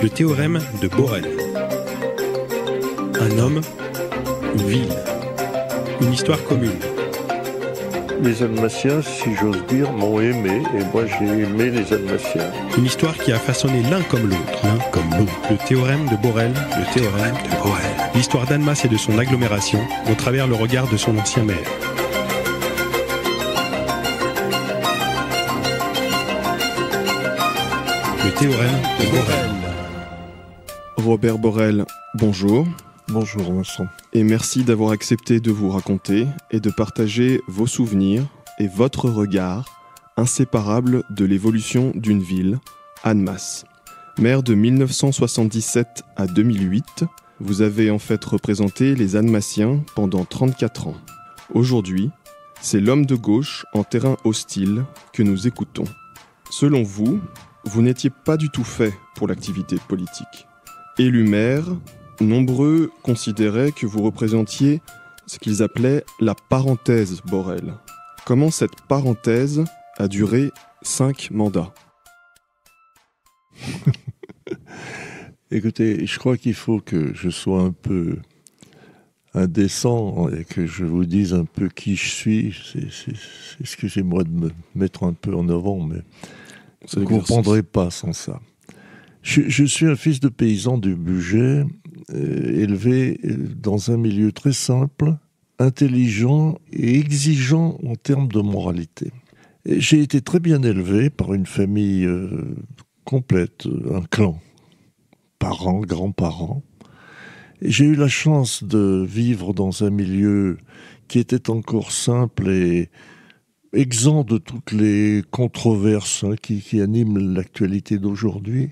Le théorème de Borel. Un homme, une ville, une histoire commune. Les Almaciens, si j'ose dire, m'ont aimé, et moi j'ai aimé les Almaciens. Une histoire qui a façonné l'un comme l'autre. Le théorème de Borel, le théorème de Borel. L'histoire d'Annemasse et de son agglomération, au travers le regard de son ancien maire. Le théorème de Borel. Robert Borel, bonjour. Bonjour Vincent. Et merci d'avoir accepté de vous raconter et de partager vos souvenirs et votre regard inséparable de l'évolution d'une ville, Annemasse. Maire de 1977 à 2008, vous avez en fait représenté les Annemassiens pendant 34 ans. Aujourd'hui, c'est l'homme de gauche en terrain hostile que nous écoutons. Selon vous, vous n'étiez pas du tout fait pour l'activité politique. Élu maire, nombreux considéraient que vous représentiez ce qu'ils appelaient la parenthèse Borel. Comment cette parenthèse a duré 5 mandats? Écoutez, je crois qu'il faut que je sois un peu indécent et que je vous dise un peu qui je suis. Excusez-moi de me mettre un peu en avant, mais vous ne comprendrez pas sans ça. Je suis un fils de paysan du Bugey, élevé dans un milieu très simple, intelligent et exigeant en termes de moralité. Et j'ai été très bien élevé par une famille complète, un clan, parents, grands-parents. Et j'ai eu la chance de vivre dans un milieu qui était encore simple et exempt de toutes les controverses qui animent l'actualité d'aujourd'hui.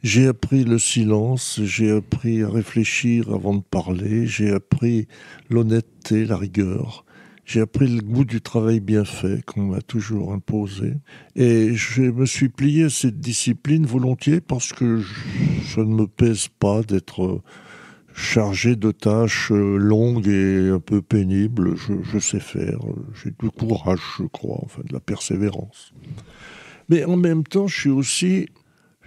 J'ai appris le silence, j'ai appris à réfléchir avant de parler, j'ai appris l'honnêteté, la rigueur, j'ai appris le goût du travail bien fait qu'on m'a toujours imposé. Et je me suis plié à cette discipline volontiers parce que ça ne me pèse pas d'être chargé de tâches longues et un peu pénibles. Je sais faire, j'ai du courage, je crois, enfin de la persévérance. Mais en même temps, je suis aussi,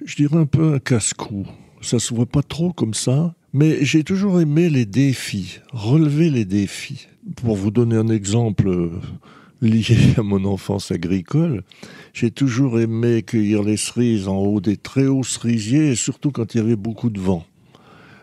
je dirais, un peu un casse-cou. Ça se voit pas trop comme ça, mais j'ai toujours aimé les défis, relever les défis. Pour vous donner un exemple lié à mon enfance agricole, j'ai toujours aimé cueillir les cerises en haut des très hauts cerisiers, et surtout quand il y avait beaucoup de vent.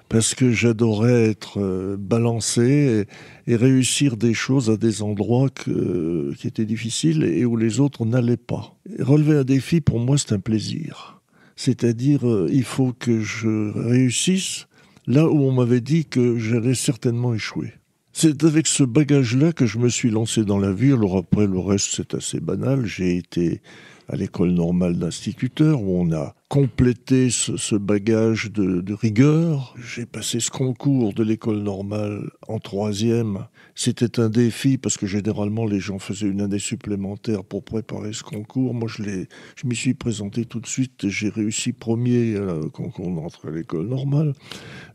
Parce que j'adorais être balancé et réussir des choses à des endroits qui étaient difficiles et où les autres n'allaient pas. Et relever un défi, pour moi, c'est un plaisir. C'est-à-dire, il faut que je réussisse là où on m'avait dit que j'allais certainement échouer. C'est avec ce bagage-là que je me suis lancé dans la vie. Alors après, le reste, c'est assez banal. J'ai été à l'école normale d'instituteur où on a complété ce bagage de rigueur. J'ai passé ce concours de l'école normale en 3e. C'était un défi parce que généralement les gens faisaient une année supplémentaire pour préparer ce concours. Moi, je m'y suis présenté tout de suite. J'ai réussi premier à un concours d'entrée à l'école normale.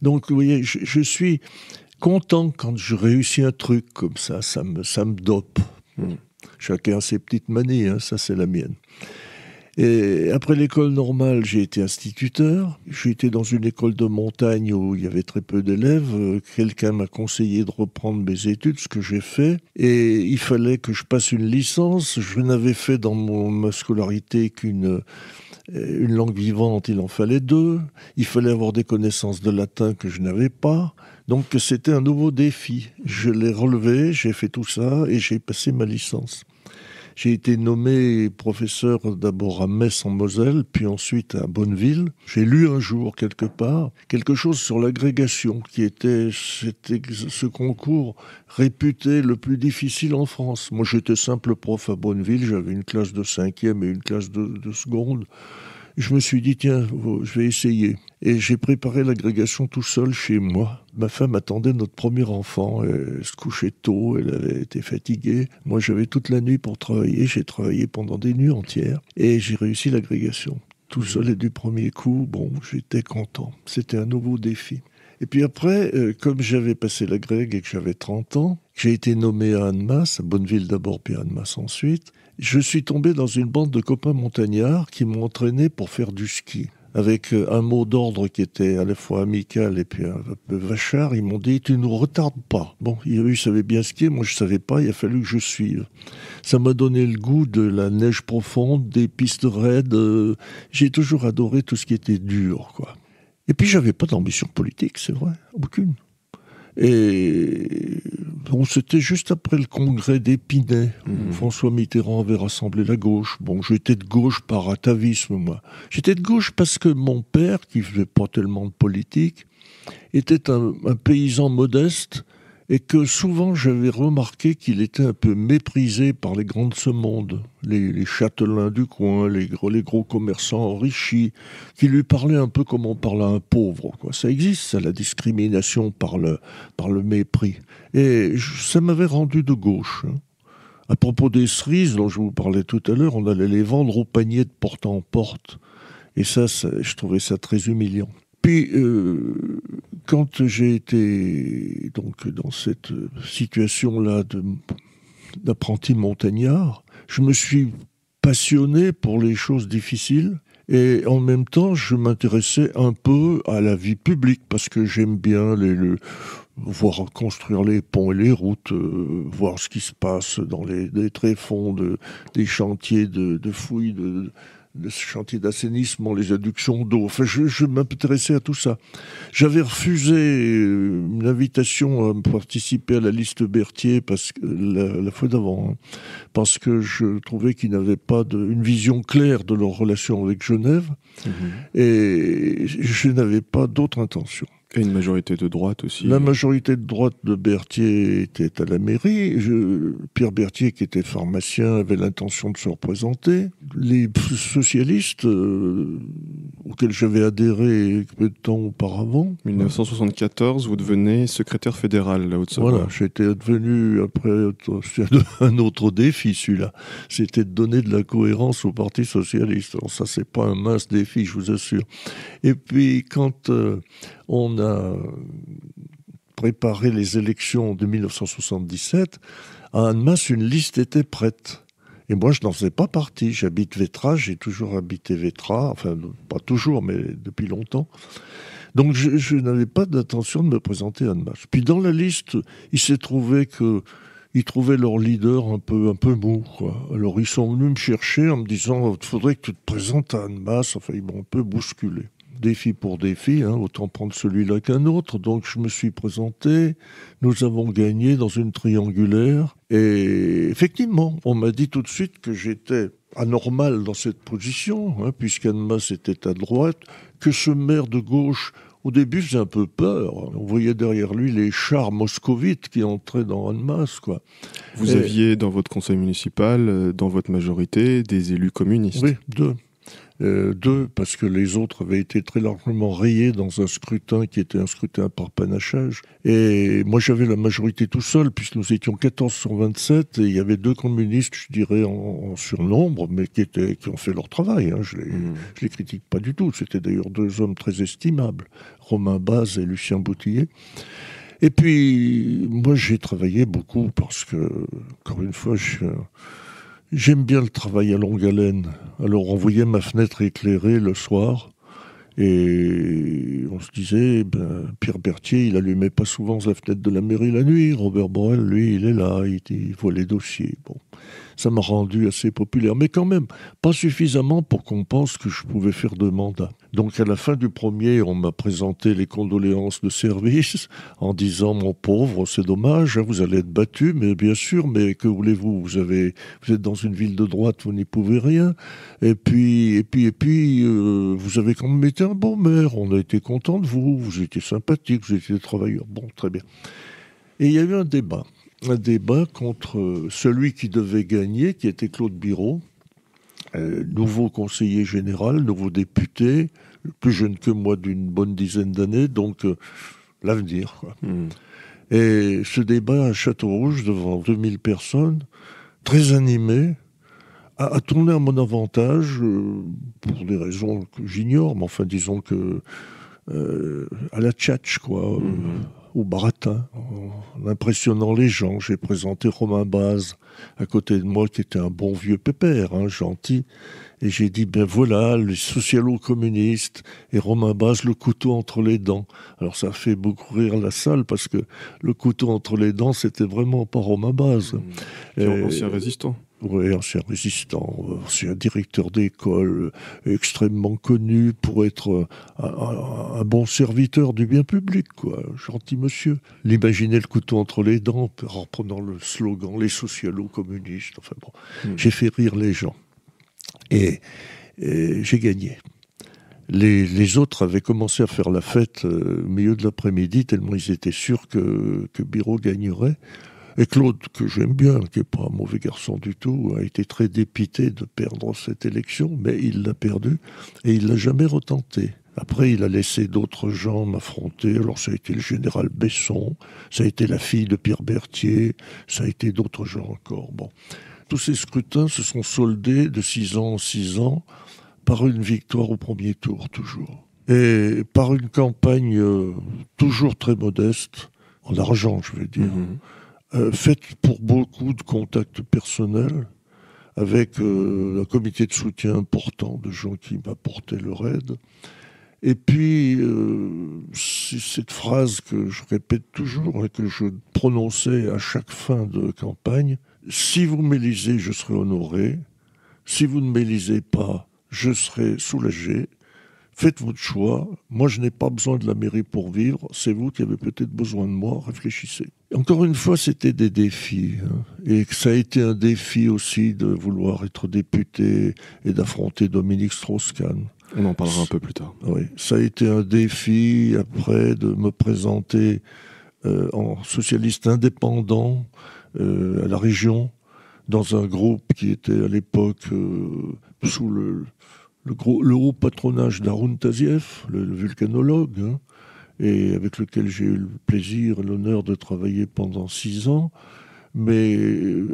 Donc, vous voyez, je suis content quand je réussis un truc comme ça. Ça me dope. Chacun a ses petites manies, hein, ça c'est la mienne. Et après l'école normale, j'ai été instituteur. J'ai été dans une école de montagne où il y avait très peu d'élèves. Quelqu'un m'a conseillé de reprendre mes études, ce que j'ai fait. Et il fallait que je passe une licence. Je n'avais fait dans ma scolarité qu'une langue vivante, il en fallait 2. Il fallait avoir des connaissances de latin que je n'avais pas. Donc c'était un nouveau défi. Je l'ai relevé, j'ai fait tout ça et j'ai passé ma licence. J'ai été nommé professeur d'abord à Metz en Moselle, puis ensuite à Bonneville. J'ai lu un jour quelque part quelque chose sur l'agrégation, qui était ce concours réputé le plus difficile en France. Moi j'étais simple prof à Bonneville, j'avais une classe de 5e et une classe de seconde. Je me suis dit, tiens, je vais essayer. Et j'ai préparé l'agrégation tout seul chez moi. Ma femme attendait notre premier enfant. Elle se couchait tôt, elle avait été fatiguée. Moi, j'avais toute la nuit pour travailler. J'ai travaillé pendant des nuits entières. Et j'ai réussi l'agrégation. Tout seul et du premier coup, bon, j'étais content. C'était un nouveau défi. Et puis après, comme j'avais passé l'agrég et que j'avais 30 ans, j'ai été nommé à Annemasse, à Bonneville d'abord, puis à Annemasse ensuite. Je suis tombé dans une bande de copains montagnards qui m'ont entraîné pour faire du ski. avec un mot d'ordre qui était à la fois amical et puis un peu vachard. Ils m'ont dit « tu nous retardes pas ». Bon, eux, ils savaient bien skier, moi je savais pas, il a fallu que je suive. Ça m'a donné le goût de la neige profonde, des pistes raides. J'ai toujours adoré tout ce qui était dur, quoi. Et puis j'avais pas d'ambition politique, c'est vrai, aucune. Et bon, c'était juste après le congrès d'Épinay, où François Mitterrand avait rassemblé la gauche. Bon, j'étais de gauche par atavisme, moi. J'étais de gauche parce que mon père, qui faisait pas tellement de politique, était un paysan modeste, et que souvent j'avais remarqué qu'il était un peu méprisé par les grands de ce monde, les châtelains du coin, les gros commerçants enrichis, qui lui parlaient un peu comme on parle à un pauvre, quoi. Ça existe, ça, la discrimination par le mépris. Et ça m'avait rendu de gauche. À propos des cerises dont je vous parlais tout à l'heure, on allait les vendre au panier de porte en porte. Et ça, je trouvais ça très humiliant. Puis, quand j'ai été donc dans cette situation-là d'apprenti montagnard, je me suis passionné pour les choses difficiles et en même temps, je m'intéressais un peu à la vie publique parce que j'aime bien voir construire les ponts et les routes, voir ce qui se passe dans les tréfonds des chantiers de fouilles, de chantiers d'assainissement, les adductions d'eau. Enfin, je m'intéressais à tout ça. J'avais refusé une invitation à participer à la liste Berthier parce que, la fois d'avant, parce que je trouvais qu'ils n'avaient pas une vision claire de leur relation avec Genève, et je n'avais pas d'autre intention. Et une majorité de droite aussi. La majorité de droite de Berthier était à la mairie. Pierre Berthier, qui était pharmacien, avait l'intention de se représenter. Les socialistes, auxquels j'avais adhéré peu de temps auparavant. 1974, vous devenez secrétaire fédéral, la Haute-Savoie. Voilà, j'étais devenu, après, un autre défi, celui-là. C'était de donner de la cohérence au Parti socialiste. Alors ça, c'est pas un mince défi, je vous assure. Et puis, quand on a préparé les élections de 1977, à Annemasse, une liste était prête. Et moi, je n'en faisais pas partie. J'habite Vétra, j'ai toujours habité Vétra, enfin, pas toujours, mais depuis longtemps. Donc, je n'avais pas d'intention de me présenter à Annemasse. Puis, dans la liste, il s'est trouvé qu'ils trouvaient leur leader un peu mou, quoi. Alors, ils sont venus me chercher en me disant « il faudrait que tu te présentes à Annemasse ». Enfin, ils m'ont un peu bousculé. Défi pour défi, autant prendre celui-là qu'un autre. Donc je me suis présenté, nous avons gagné dans une triangulaire. Et effectivement, on m'a dit tout de suite que j'étais anormal dans cette position, puisqu'Annemasse était à droite, que ce maire de gauche, au début, faisait un peu peur. On voyait derrière lui les chars moscovites qui entraient dans Annemasse, quoi. Vous aviez dans votre conseil municipal, dans votre majorité, des élus communistes. Oui, deux, parce que les autres avaient été très largement rayés dans un scrutin qui était un scrutin par panachage. Et moi, j'avais la majorité tout seul, puisque nous étions 14 sur 27, et il y avait 2 communistes, je dirais, en surnombre, mais qui ont fait leur travail. Je les critique pas du tout. C'était d'ailleurs 2 hommes très estimables, Romain Baz et Lucien Boutillier. Et puis, moi, j'ai travaillé beaucoup, parce que, encore une fois, j'aime bien le travail à longue haleine. Alors on voyait ma fenêtre éclairée le soir et on se disait, Pierre Berthier, il allumait pas souvent la fenêtre de la mairie la nuit. Robert Borel, lui, il est là, il voit les dossiers. Bon, ça m'a rendu assez populaire, mais quand même pas suffisamment pour qu'on pense que je pouvais faire 2 mandats. Donc à la fin du premier, on m'a présenté les condoléances de service en disant « Mon pauvre, c'est dommage, vous allez être battu, mais bien sûr, mais que voulez-vous, vous êtes dans une ville de droite, vous n'y pouvez rien. Et puis, vous avez quand même été un bon maire, on a été content de vous, vous étiez sympathique, vous étiez travailleur. Bon, très bien. » Et il y a eu un débat contre celui qui devait gagner, qui était Claude Biraud, nouveau conseiller général, nouveau député, plus jeune que moi d'une bonne dizaine d'années, donc l'avenir, quoi. Et ce débat à Château-Rouge, devant 2000 personnes, très animé, a tourné à mon avantage, pour des raisons que j'ignore, mais enfin disons que à la tchatch, quoi, au baratin, en impressionnant les gens. J'ai présenté Romain Baz à côté de moi, qui était un bon vieux pépère, gentil. Et j'ai dit, ben voilà, les socialo-communistes et Romain Baz, le couteau entre les dents. Alors ça a fait beaucoup rire la salle parce que le couteau entre les dents, c'était vraiment pas Romain Baz. Ancien résistant. Oui, ancien résistant, ancien directeur d'école, extrêmement connu pour être un bon serviteur du bien public, quoi. Gentil monsieur. L'imaginer le couteau entre les dents, en reprenant le slogan, les socialo-communistes. Enfin bon, j'ai fait rire les gens. Et j'ai gagné. Les autres avaient commencé à faire la fête au milieu de l'après-midi, tellement ils étaient sûrs que Biro gagnerait. Et Claude, que j'aime bien, qui n'est pas un mauvais garçon du tout, a été très dépité de perdre cette élection, mais il l'a perdue et il ne l'a jamais retenté. Après, il a laissé d'autres gens m'affronter. Alors, ça a été le général Besson, ça a été la fille de Pierre Berthier, ça a été d'autres gens encore. Bon. Tous ces scrutins se sont soldés de 6 ans en 6 ans par une victoire au premier tour, toujours. Et par une campagne toujours très modeste, en argent, je veux dire, faite pour beaucoup de contacts personnels, avec un comité de soutien important de gens qui m'apportaient leur aide. Et puis, c'est cette phrase que je répète toujours et que je prononçais à chaque fin de campagne, « Si vous m'élisez, je serai honoré. Si vous ne m'élisez pas, je serai soulagé. Faites votre choix. Moi, je n'ai pas besoin de la mairie pour vivre. C'est vous qui avez peut-être besoin de moi. Réfléchissez. » Encore une fois, c'était des défis. Et ça a été un défi aussi de vouloir être député et d'affronter Dominique Strauss-Kahn. On en parlera un peu plus tard. Oui, ça a été un défi après de me présenter en socialiste indépendant à la région, dans un groupe qui était à l'époque sous le haut patronage d'Haroun Tazieff, le vulcanologue, et avec lequel j'ai eu le plaisir et l'honneur de travailler pendant 6 ans, mais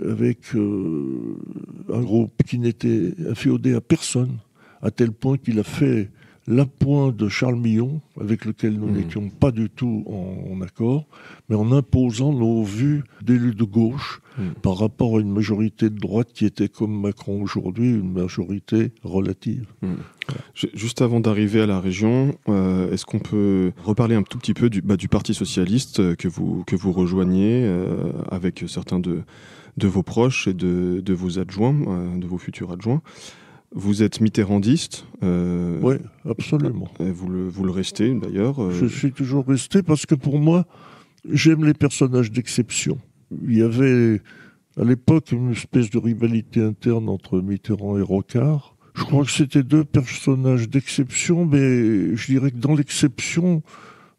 avec un groupe qui n'était inféodé à personne, à tel point qu'il a fait l'appoint de Charles Millon, avec lequel nous n'étions pas du tout en accord, mais en imposant nos vues d'élus de gauche par rapport à une majorité de droite qui était comme Macron aujourd'hui, une majorité relative. Juste avant d'arriver à la région, est-ce qu'on peut reparler un tout petit peu du Parti Socialiste que vous rejoignez avec certains de vos proches et de vos adjoints, de vos futurs adjoints? Vous êtes mitterrandiste. Oui, absolument. Vous le restez d'ailleurs. Je suis toujours resté parce que pour moi, j'aime les personnages d'exception. Il y avait à l'époque une espèce de rivalité interne entre Mitterrand et Rocard. Je crois que c'était 2 personnages d'exception, mais je dirais que dans l'exception,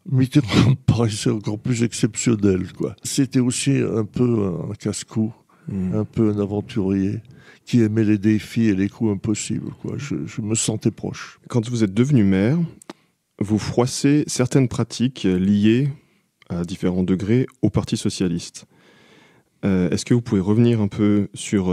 Mitterrand paraissait encore plus exceptionnel, quoi. C'était aussi un peu un casse-cou, un peu un aventurier qui aimait les défis et les coups impossibles, quoi. Je me sentais proche. Quand vous êtes devenu maire, vous froissez certaines pratiques liées à différents degrés au Parti Socialiste. Est-ce que vous pouvez revenir un peu sur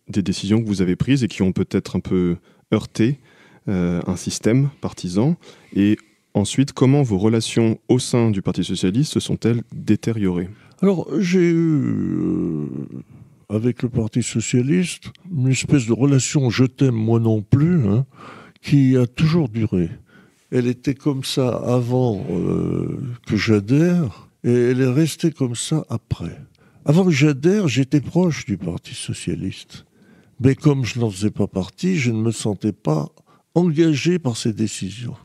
des décisions que vous avez prises et qui ont peut-être un peu heurté un système partisan? Et ensuite, comment vos relations au sein du Parti Socialiste se sont-elles détériorées? Alors, j'ai eu, avec le Parti Socialiste, une espèce de relation « je t'aime, moi non plus », qui a toujours duré. Elle était comme ça avant que j'adhère, et elle est restée comme ça après. Avant que j'adhère, j'étais proche du Parti Socialiste. Mais comme je n'en faisais pas partie, je ne me sentais pas engagé par ces décisions.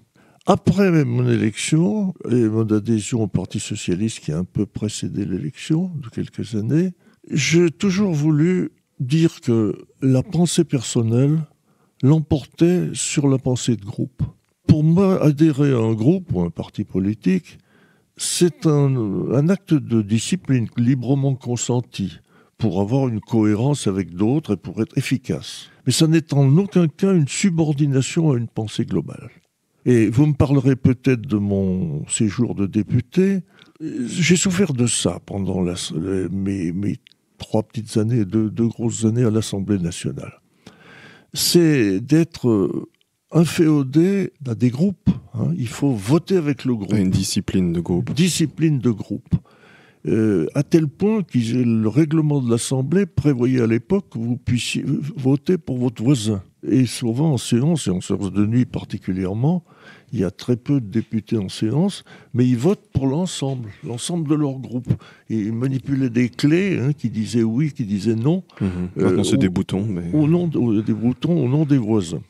Après mon élection et mon adhésion au Parti Socialiste, qui a un peu précédé l'élection de quelques années, j'ai toujours voulu dire que la pensée personnelle l'emportait sur la pensée de groupe. Pour moi, adhérer à un groupe ou un parti politique, c'est un acte de discipline librement consenti pour avoir une cohérence avec d'autres et pour être efficace. Mais ça n'est en aucun cas une subordination à une pensée globale. Et vous me parlerez peut-être de mon séjour de député. J'ai souffert de ça pendant mes 3 petites années, 2 grosses années à l'Assemblée nationale. C'est d'être inféodé à des groupes. Il faut voter avec le groupe. Une discipline de groupe. Discipline de groupe. À tel point que le règlement de l'Assemblée prévoyait à l'époque que vous puissiez voter pour votre voisin. Et souvent en séance, et en séance de nuit particulièrement, il y a très peu de députés en séance, mais ils votent pour l'ensemble de leur groupe. Et ils manipulaient des clés qui disaient oui, qui disaient non. Maintenant, c'est des boutons. Mais... Des boutons au nom des voisins.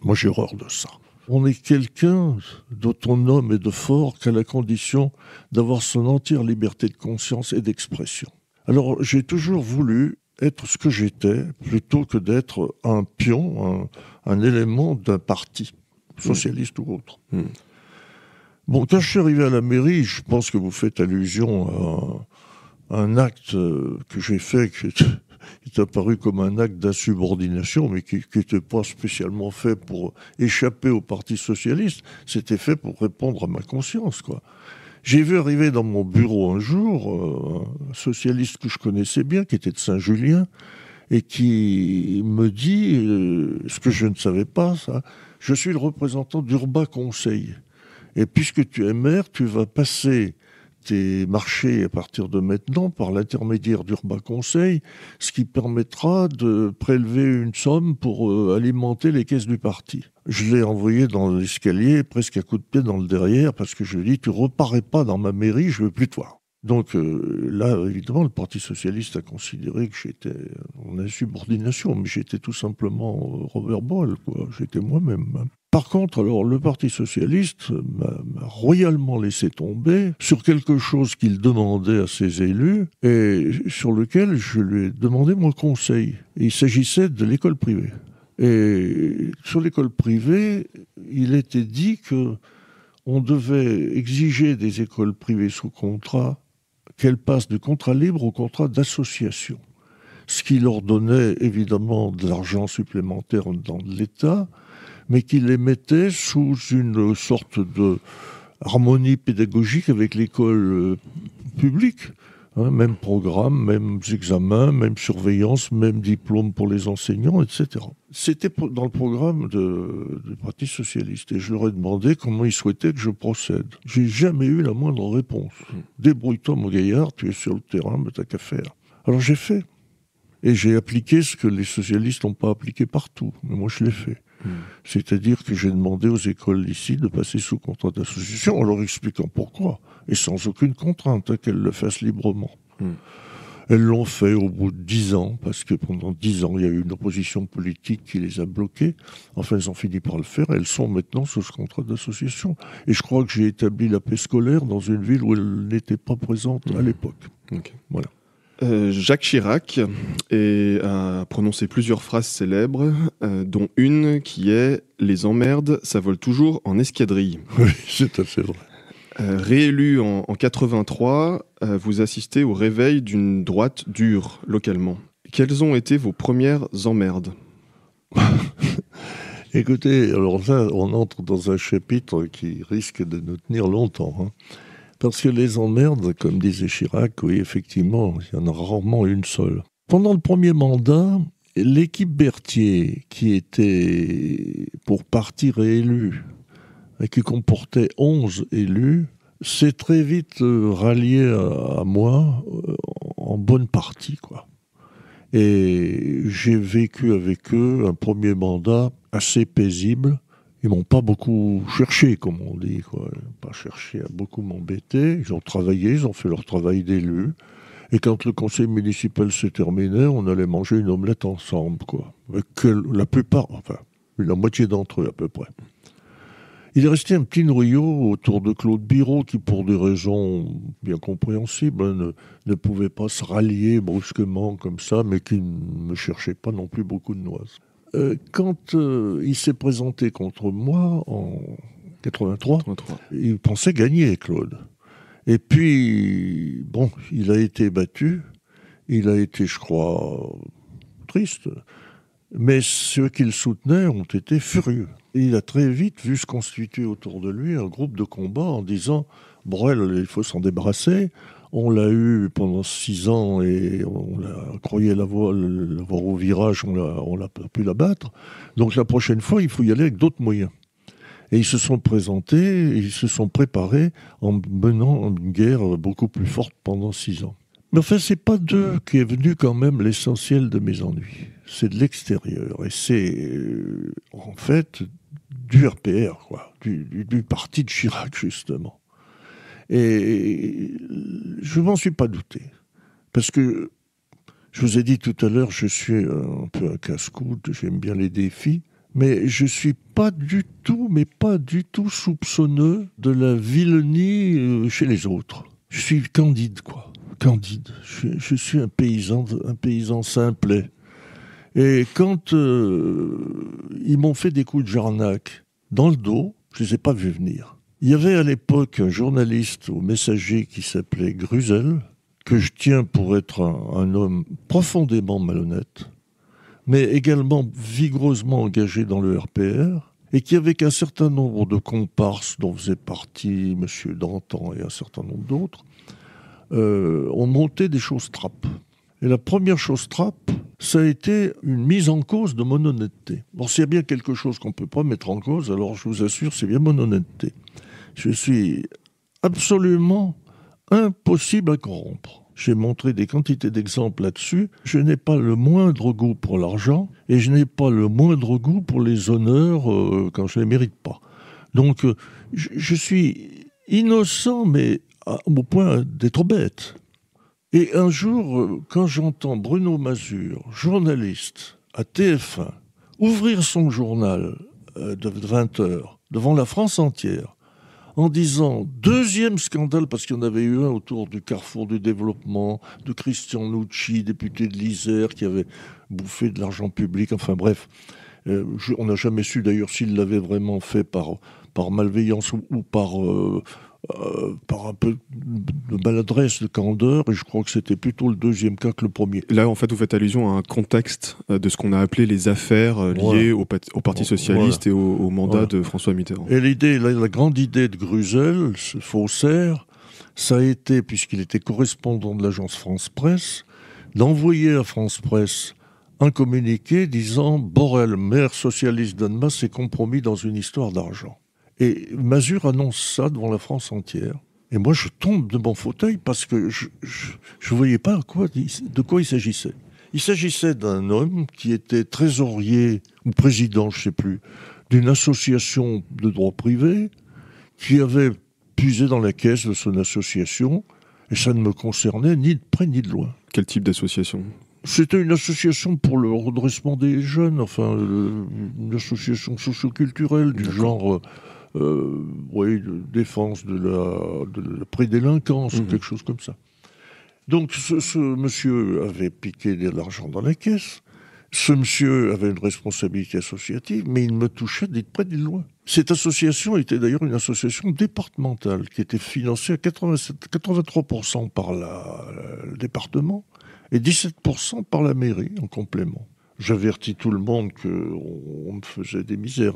Moi, j'ai horreur de ça. On est quelqu'un d'autonome et de fort qu'à la condition d'avoir son entière liberté de conscience et d'expression. Alors, j'ai toujours voulu être ce que j'étais, plutôt que d'être un pion, un élément d'un parti, socialiste ou autre. Bon, quand je suis arrivé à la mairie, je pense que vous faites allusion à un acte que j'ai fait qui est apparu comme un acte d'insubordination, mais qui n'était pas spécialement fait pour échapper au Parti socialiste, c'était fait pour répondre à ma conscience, quoi. J'ai vu arriver dans mon bureau un jour un socialiste que je connaissais bien, qui était de Saint-Julien, et qui me dit, ce que je ne savais pas, ça, je suis le représentant d'Urba Conseil. Et puisque tu es maire, tu vas passer tes marchés à partir de maintenant par l'intermédiaire d'Urba Conseil, ce qui permettra de prélever une somme pour alimenter les caisses du parti. Je l'ai envoyé dans l'escalier, presque à coup de pied dans le derrière, parce que je lui ai dit, tu reparais pas dans ma mairie, je veux plus te voir. Donc là, évidemment, le Parti socialiste a considéré que j'étais en insubordination, mais j'étais tout simplement Robert Boyle, quoi. J'étais moi-même. Par contre, alors, le Parti socialiste m'a royalement laissé tomber sur quelque chose qu'il demandait à ses élus et sur lequel je lui ai demandé mon conseil. Et il s'agissait de l'école privée. Et sur l'école privée, il était dit que on devait exiger des écoles privées sous contrat qu'elles passent du contrat libre au contrat d'association. Ce qui leur donnait évidemment de l'argent supplémentaire dans l'État, mais qui les mettait sous une sorte de harmonie pédagogique avec l'école publique. Même programme, mêmes examens, même surveillance, même diplôme pour les enseignants, etc. C'était dans le programme du Parti socialiste. Et je leur ai demandé comment ils souhaitaient que je procède. J'ai jamais eu la moindre réponse. Débrouille-toi, mon gaillard, tu es sur le terrain, mais t'as qu'à faire. Alors j'ai fait. Et j'ai appliqué ce que les socialistes n'ont pas appliqué partout. Mais moi, je l'ai fait. C'est-à-dire que j'ai demandé aux écoles ici de passer sous contrat d'association en leur expliquant pourquoi, et sans aucune contrainte, qu'elles le fassent librement. Elles l'ont fait au bout de 10 ans, parce que pendant 10 ans, il y a eu une opposition politique qui les a bloquées. Enfin, elles ont fini par le faire. Elles sont maintenant sous ce contrat d'association. Et je crois que j'ai établi la paix scolaire dans une ville où elle n'était pas présente à l'époque. Okay. Voilà. Jacques Chirac a prononcé plusieurs phrases célèbres, dont une qui est « Les emmerdes, ça vole toujours en escadrille ». Oui, c'est assez vrai. Réélu en 83, vous assistez au réveil d'une droite dure localement. Quelles ont été vos premières emmerdes ? Écoutez, alors là, on entre dans un chapitre qui risque de nous tenir longtemps. Parce que les emmerdes, comme disait Chirac, oui, effectivement, il y en a rarement une seule. Pendant le premier mandat, l'équipe Berthier, qui était pour partie réélue, et qui comportait 11 élus, s'est très vite ralliée à moi en bonne partie, quoi. Et j'ai vécu avec eux un premier mandat assez paisible. Ils m'ont pas beaucoup cherché, comme on dit, quoi. Ils n'ont pas cherché à beaucoup m'embêter. Ils ont travaillé, ils ont fait leur travail d'élus. Et quand le conseil municipal se terminait, on allait manger une omelette ensemble, quoi. Avec la plupart, enfin, la moitié d'entre eux à peu près. Il est resté un petit noyau autour de Claude Biraud qui, pour des raisons bien compréhensibles, ne pouvait pas se rallier brusquement comme ça, mais qui ne me cherchait pas non plus beaucoup de noises. Quand il s'est présenté contre moi en 83, il pensait gagner, Claude. Et puis, bon, il a été battu. Il a été, je crois, triste. Mais ceux qui le soutenaient ont été furieux. Et il a très vite vu se constituer autour de lui un groupe de combat en disant « Borel, il faut s'en débarrasser ». On l'a eu pendant 6 ans et on croyait l'avoir au virage, on l'a pu l'abattre. Donc la prochaine fois, il faut y aller avec d'autres moyens. Et ils se sont présentés, ils se sont préparés en menant une guerre beaucoup plus forte pendant 6 ans. Mais enfin, c'est pas d'eux qui est venu quand même l'essentiel de mes ennuis. c'est de l'extérieur. Et c'est en fait du RPR, quoi, du parti de Chirac, justement. Et je m'en suis pas douté. Parce que, je vous ai dit tout à l'heure, je suis un peu un casse-croûte, j'aime bien les défis, mais je suis pas du tout soupçonneux de la vilenie chez les autres. Je suis candide, quoi. Candide. Je suis un paysan simplet. Et quand ils m'ont fait des coups de jarnac dans le dos, je les ai pas vus venir. Il y avait à l'époque un journaliste au Messager qui s'appelait Gruzel, que je tiens pour être un homme profondément malhonnête, mais également vigoureusement engagé dans le RPR, et qui, avec un certain nombre de comparses dont faisait partie M. Dantan et un certain nombre d'autres, ont monté des choses trappes. Et la première chose trappe, ça a été une mise en cause de mon honnêteté. Bon, s'il y a bien quelque chose qu'on ne peut pas mettre en cause, alors je vous assure, c'est bien mon honnêteté. Je suis absolument impossible à corrompre. J'ai montré des quantités d'exemples là-dessus. Je n'ai pas le moindre goût pour l'argent et je n'ai pas le moindre goût pour les honneurs quand je ne les mérite pas. Donc, je suis innocent, mais au point d'être bête. Et un jour, quand j'entends Bruno Mazur, journaliste à TF1, ouvrir son journal de 20h devant la France entière, en disant « deuxième scandale », parce qu'il y en avait eu un autour du Carrefour du Développement, de Christian Nucci, député de l'Isère, qui avait bouffé de l'argent public, enfin bref. On n'a jamais su d'ailleurs s'il l'avait vraiment fait par malveillance ou par un peu de maladresse, de candeur, et je crois que c'était plutôt le deuxième cas que le premier. Là, en fait, vous faites allusion à un contexte de ce qu'on a appelé les affaires liées au Parti Socialiste et au mandat de François Mitterrand. Et l'idée, la grande idée de Gruzel, ce faussaire, ça a été, puisqu'il était correspondant de l'agence France Presse, d'envoyer à France Presse un communiqué disant « Borel, maire socialiste d'Annemasse, s'est compromis dans une histoire d'argent ». Et Mazur annonce ça devant la France entière. Et moi, je tombe de mon fauteuil parce que je ne voyais pas de quoi il s'agissait. Il s'agissait d'un homme qui était trésorier ou président, je ne sais plus, d'une association de droit privé, qui avait puisé dans la caisse de son association, et ça ne me concernait ni de près ni de loin. Quel type d'association ? C'était une association pour le redressement des jeunes, enfin, une association socio-culturelle du genre... de défense de la prédélinquance, ou quelque chose comme ça. Donc ce monsieur avait piqué de l'argent dans la caisse, ce monsieur avait une responsabilité associative, mais il me touchait ni de près ni de loin. Cette association était d'ailleurs une association départementale qui était financée à 83% par le département et 17% par la mairie en complément. J'avertis tout le monde qu'on me faisait des misères,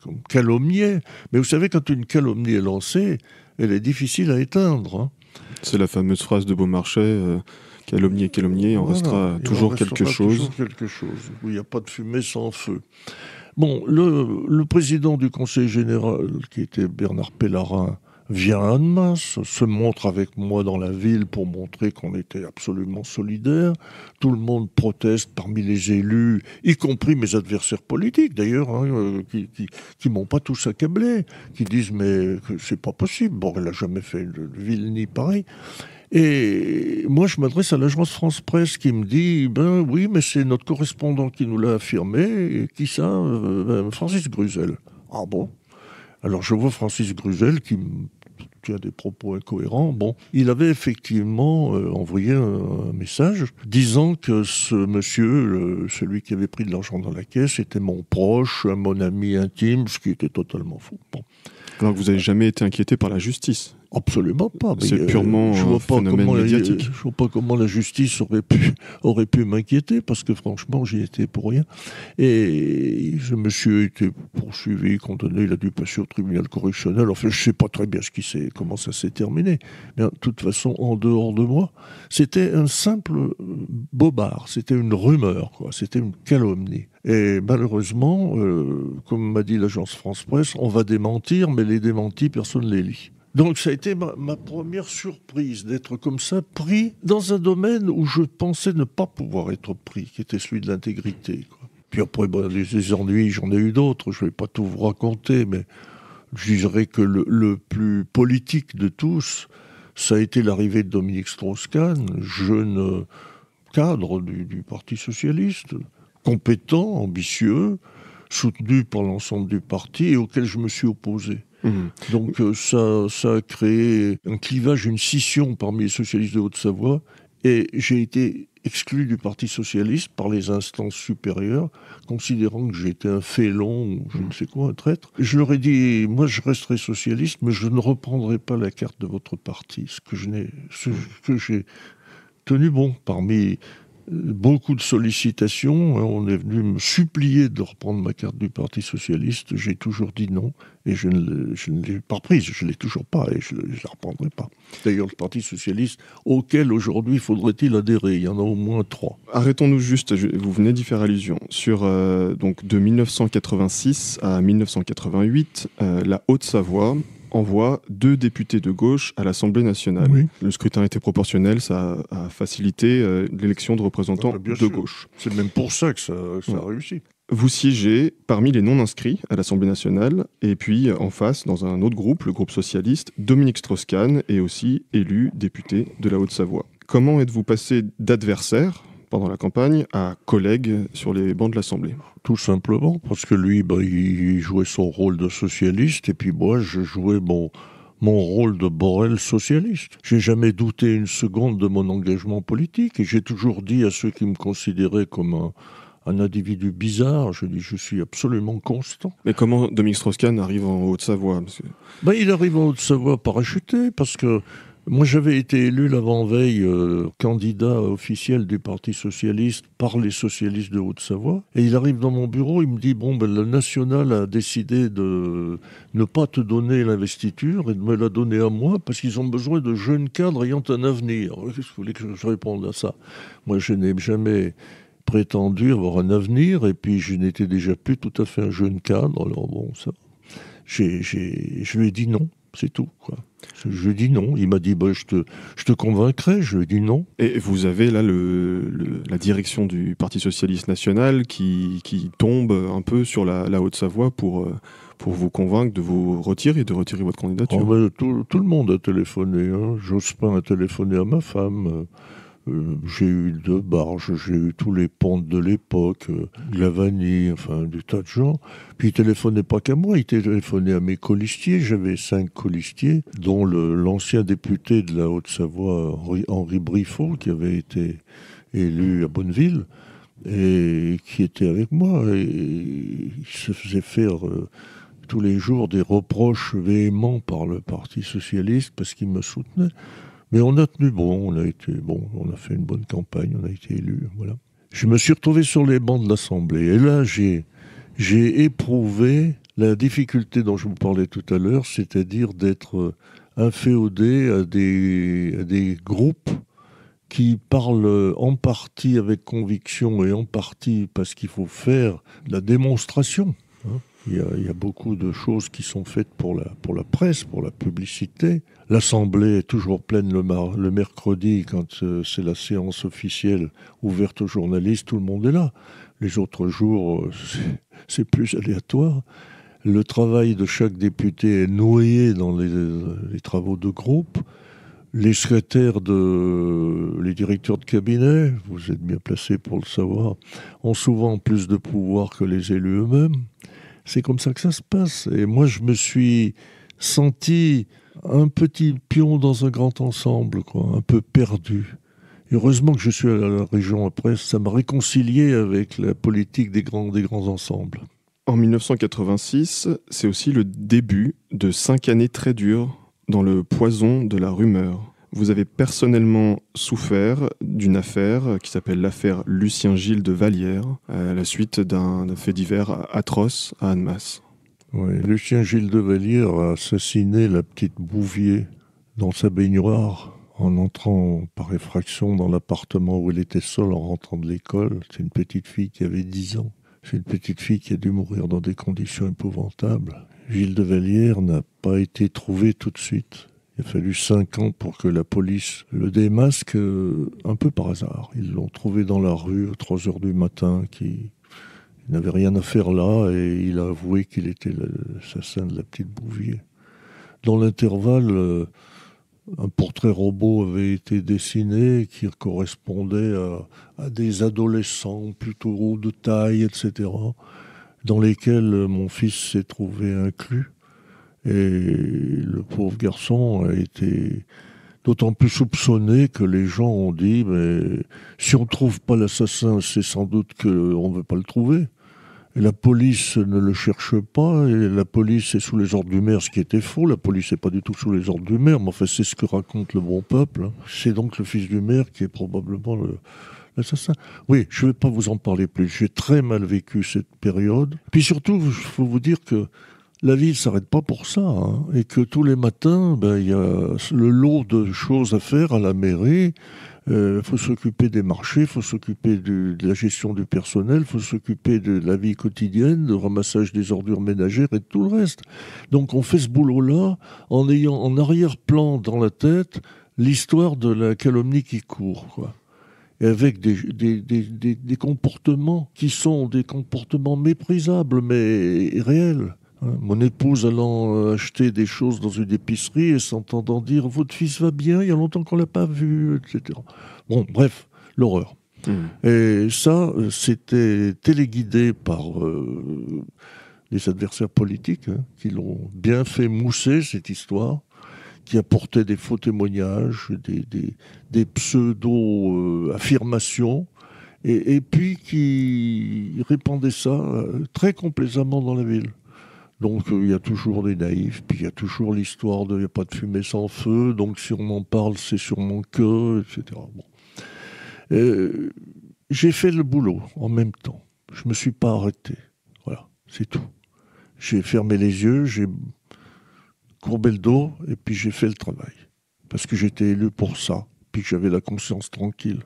qu'on me calomniait. Mais vous savez, quand une calomnie est lancée, elle est difficile à éteindre. Hein. C'est la fameuse phrase de Beaumarchais, calomnier, il en restera toujours quelque chose. Où il n'y a pas de fumée sans feu. Bon, le président du conseil général, qui était Bernard Pellarin, vient à Annemasse, se montre avec moi dans la ville pour montrer qu'on était absolument solidaires. Tout le monde proteste parmi les élus, y compris mes adversaires politiques d'ailleurs, qui m'ont pas tous accablé, qui disent mais que c'est pas possible, Borel n'a jamais fait de ville ni pareil. Et moi je m'adresse à l'agence France Presse qui me dit ben oui mais c'est notre correspondant qui nous l'a affirmé, et qui ça Francis Gruzel. Ah bon? Alors je vois Francis Gruzel qui tient des propos incohérents. Bon, il avait effectivement envoyé un message disant que ce monsieur, celui qui avait pris de l'argent dans la caisse, était mon proche, mon ami intime, ce qui était totalement faux. Bon. Alors que vous n'avez jamais été inquiété par la justice ? Absolument pas. C'est purement un phénomène médiatique. Je ne vois pas comment la justice aurait pu m'inquiéter, parce que franchement, j'y étais pour rien. Et ce monsieur a été poursuivi, condamné, il a dû passer au tribunal correctionnel. Enfin, je ne sais pas très bien comment ça s'est terminé. Mais de toute façon, en dehors de moi, c'était un simple bobard, c'était une rumeur, quoi. C'était une calomnie. Et malheureusement, comme m'a dit l'agence France Presse, on va démentir, mais les démentis, personne ne les lit. Donc ça a été ma première surprise d'être comme ça, pris dans un domaine où je pensais ne pas pouvoir être pris, qui était celui de l'intégrité, quoi. Puis après, les ennuis, j'en ai eu d'autres, je ne vais pas tout vous raconter, mais je dirais que le plus politique de tous, ça a été l'arrivée de Dominique Strauss-Kahn, jeune cadre du Parti socialiste, compétent, ambitieux, soutenu par l'ensemble du parti et auquel je me suis opposé. Donc ça a créé un clivage, une scission parmi les socialistes de Haute-Savoie, et j'ai été exclu du Parti socialiste par les instances supérieures, considérant que j'étais un félon ou je ne sais quoi, un traître. Je leur ai dit, moi je resterai socialiste, mais je ne reprendrai pas la carte de votre parti, ce que j'ai tenu bon parmi beaucoup de sollicitations. On est venu me supplier de reprendre ma carte du Parti socialiste. J'ai toujours dit non et je ne l'ai pas prise. Je ne l'ai toujours pas et je ne la reprendrai pas. D'ailleurs, le Parti socialiste, auquel aujourd'hui faudrait-il adhérer, il y en a au moins 3. Arrêtons-nous juste, vous venez d'y faire allusion. Sur, donc de 1986 à 1988, la Haute-Savoie envoie 2 députés de gauche à l'Assemblée nationale. Oui. Le scrutin était proportionnel, ça a facilité l'élection de représentants de gauche. C'est même pour ça que ça a réussi. Vous siégez parmi les non-inscrits à l'Assemblée nationale, et puis en face, dans un autre groupe, le groupe socialiste, Dominique Strauss-Kahn est aussi élu député de la Haute-Savoie. Comment êtes-vous passé d'adversaire pendant la campagne à collègue sur les bancs de l'Assemblée? Tout simplement parce que lui, il jouait son rôle de socialiste et puis moi, je jouais mon rôle de Borel socialiste. J'ai jamais douté une seconde de mon engagement politique et j'ai toujours dit à ceux qui me considéraient comme un individu bizarre, je dis je suis absolument constant. Mais comment Dominique Strauss-Kahn arrive en Haute-Savoie? Il arrive en Haute-Savoie parachuté parce que moi, j'avais été élu l'avant-veille candidat officiel du Parti socialiste par les socialistes de Haute-Savoie. Et il arrive dans mon bureau, il me dit « le National a décidé de ne pas te donner l'investiture et de me la donner à moi parce qu'ils ont besoin de jeunes cadres ayant un avenir. » Qu'est-ce que vous voulez que je réponde à ça? Moi, je n'ai jamais prétendu avoir un avenir et puis je n'étais déjà plus tout à fait un jeune cadre. Alors bon, ça, je lui ai dit non. C'est tout, quoi. Je lui ai dit non. Il m'a dit je te convaincrai. Je lui ai dit non. Et vous avez là la direction du Parti socialiste national qui tombe un peu sur la Haute-Savoie pour vous convaincre de vous retirer, de retirer votre candidature. Tout le monde a téléphoné. Jospin a téléphoné à ma femme. J'ai eu 2 barges, j'ai eu tous les pontes de l'époque, Glavany, enfin des tas de gens. Puis il téléphonait pas qu'à moi, il téléphonait à mes colistiers. J'avais 5 colistiers, dont l'ancien député de la Haute-Savoie, Henri Briffaut, qui avait été élu à Bonneville, et qui était avec moi. Et il se faisait faire tous les jours des reproches véhéments par le Parti socialiste parce qu'il me soutenait. Mais on a tenu bon, on a fait une bonne campagne, on a été élus, voilà. Je me suis retrouvé sur les bancs de l'Assemblée, et là j'ai éprouvé la difficulté dont je vous parlais tout à l'heure, c'est-à-dire d'être inféodé à des groupes qui parlent en partie avec conviction et en partie parce qu'il faut faire de la démonstration. Il y a beaucoup de choses qui sont faites pour la presse, pour la publicité. L'Assemblée est toujours pleine le mercredi quand c'est la séance officielle ouverte aux journalistes, tout le monde est là. Les autres jours, c'est plus aléatoire. Le travail de chaque député est noyé dans les travaux de groupe. Les secrétaires, les directeurs de cabinet, vous êtes bien placés pour le savoir, ont souvent plus de pouvoir que les élus eux-mêmes. C'est comme ça que ça se passe. Et moi, je me suis senti un petit pion dans un grand ensemble, quoi, un peu perdu. Et heureusement que je suis à la région après, ça m'a réconcilié avec la politique des grands ensembles. En 1986, c'est aussi le début de 5 années très dures dans le poison de la rumeur. Vous avez personnellement souffert d'une affaire qui s'appelle l'affaire Lucien Gilles de Vallière, à la suite d'un fait divers atroce à Annemasse. Oui, Lucien Gilles de Vallière a assassiné la petite Bouvier dans sa baignoire en entrant par effraction dans l'appartement où elle était seule en rentrant de l'école. C'est une petite fille qui avait 10 ans. C'est une petite fille qui a dû mourir dans des conditions épouvantables. Gilles de Vallière n'a pas été trouvé tout de suite. Il a fallu 5 ans pour que la police le démasque un peu par hasard. Ils l'ont trouvé dans la rue à 3 heures du matin, il n'avait rien à faire là et il a avoué qu'il était l'assassin de la petite Bouvier. Dans l'intervalle, un portrait robot avait été dessiné qui correspondait à des adolescents plutôt hauts de taille, etc., dans lesquels mon fils s'est trouvé inclus. Et le pauvre garçon a été d'autant plus soupçonné que les gens ont dit mais si on ne trouve pas l'assassin, c'est sans doute qu'on ne veut pas le trouver. Et la police ne le cherche pas, et la police est sous les ordres du maire, ce qui était faux. La police n'est pas du tout sous les ordres du maire, mais enfin c'est ce que raconte le bon peuple. C'est donc le fils du maire qui est probablement l'assassin. Oui, je ne vais pas vous en parler plus. J'ai très mal vécu cette période. Puis surtout, il faut vous dire que la vie ne s'arrête pas pour ça, hein, et que tous les matins, il y a le lot de choses à faire à la mairie. Faut s'occuper des marchés, faut s'occuper de la gestion du personnel, faut s'occuper de la vie quotidienne, de ramassage des ordures ménagères et de tout le reste. Donc on fait ce boulot-là en ayant en arrière-plan dans la tête l'histoire de la calomnie qui court, quoi. Et avec des comportements qui sont des comportements méprisables, mais réels. Mon épouse allant acheter des choses dans une épicerie et s'entendant dire « Votre fils va bien, il y a longtemps qu'on ne l'a pas vu », etc. Bon, bref, l'horreur. Et ça, c'était téléguidé par les adversaires politiques, qui l'ont bien fait mousser, cette histoire, qui apportaient des faux témoignages, des pseudo-affirmations, et puis qui répandaient ça très complaisamment dans la ville. Donc il y a toujours des naïfs, puis il y a toujours l'histoire de « il n'y a pas de fumée sans feu », donc si on en parle, c'est sûrement que, etc. Bon. J'ai fait le boulot en même temps. Je ne me suis pas arrêté. Voilà, c'est tout. J'ai fermé les yeux, j'ai courbé le dos, et puis j'ai fait le travail. Parce que j'étais élu pour ça, puis que j'avais la conscience tranquille.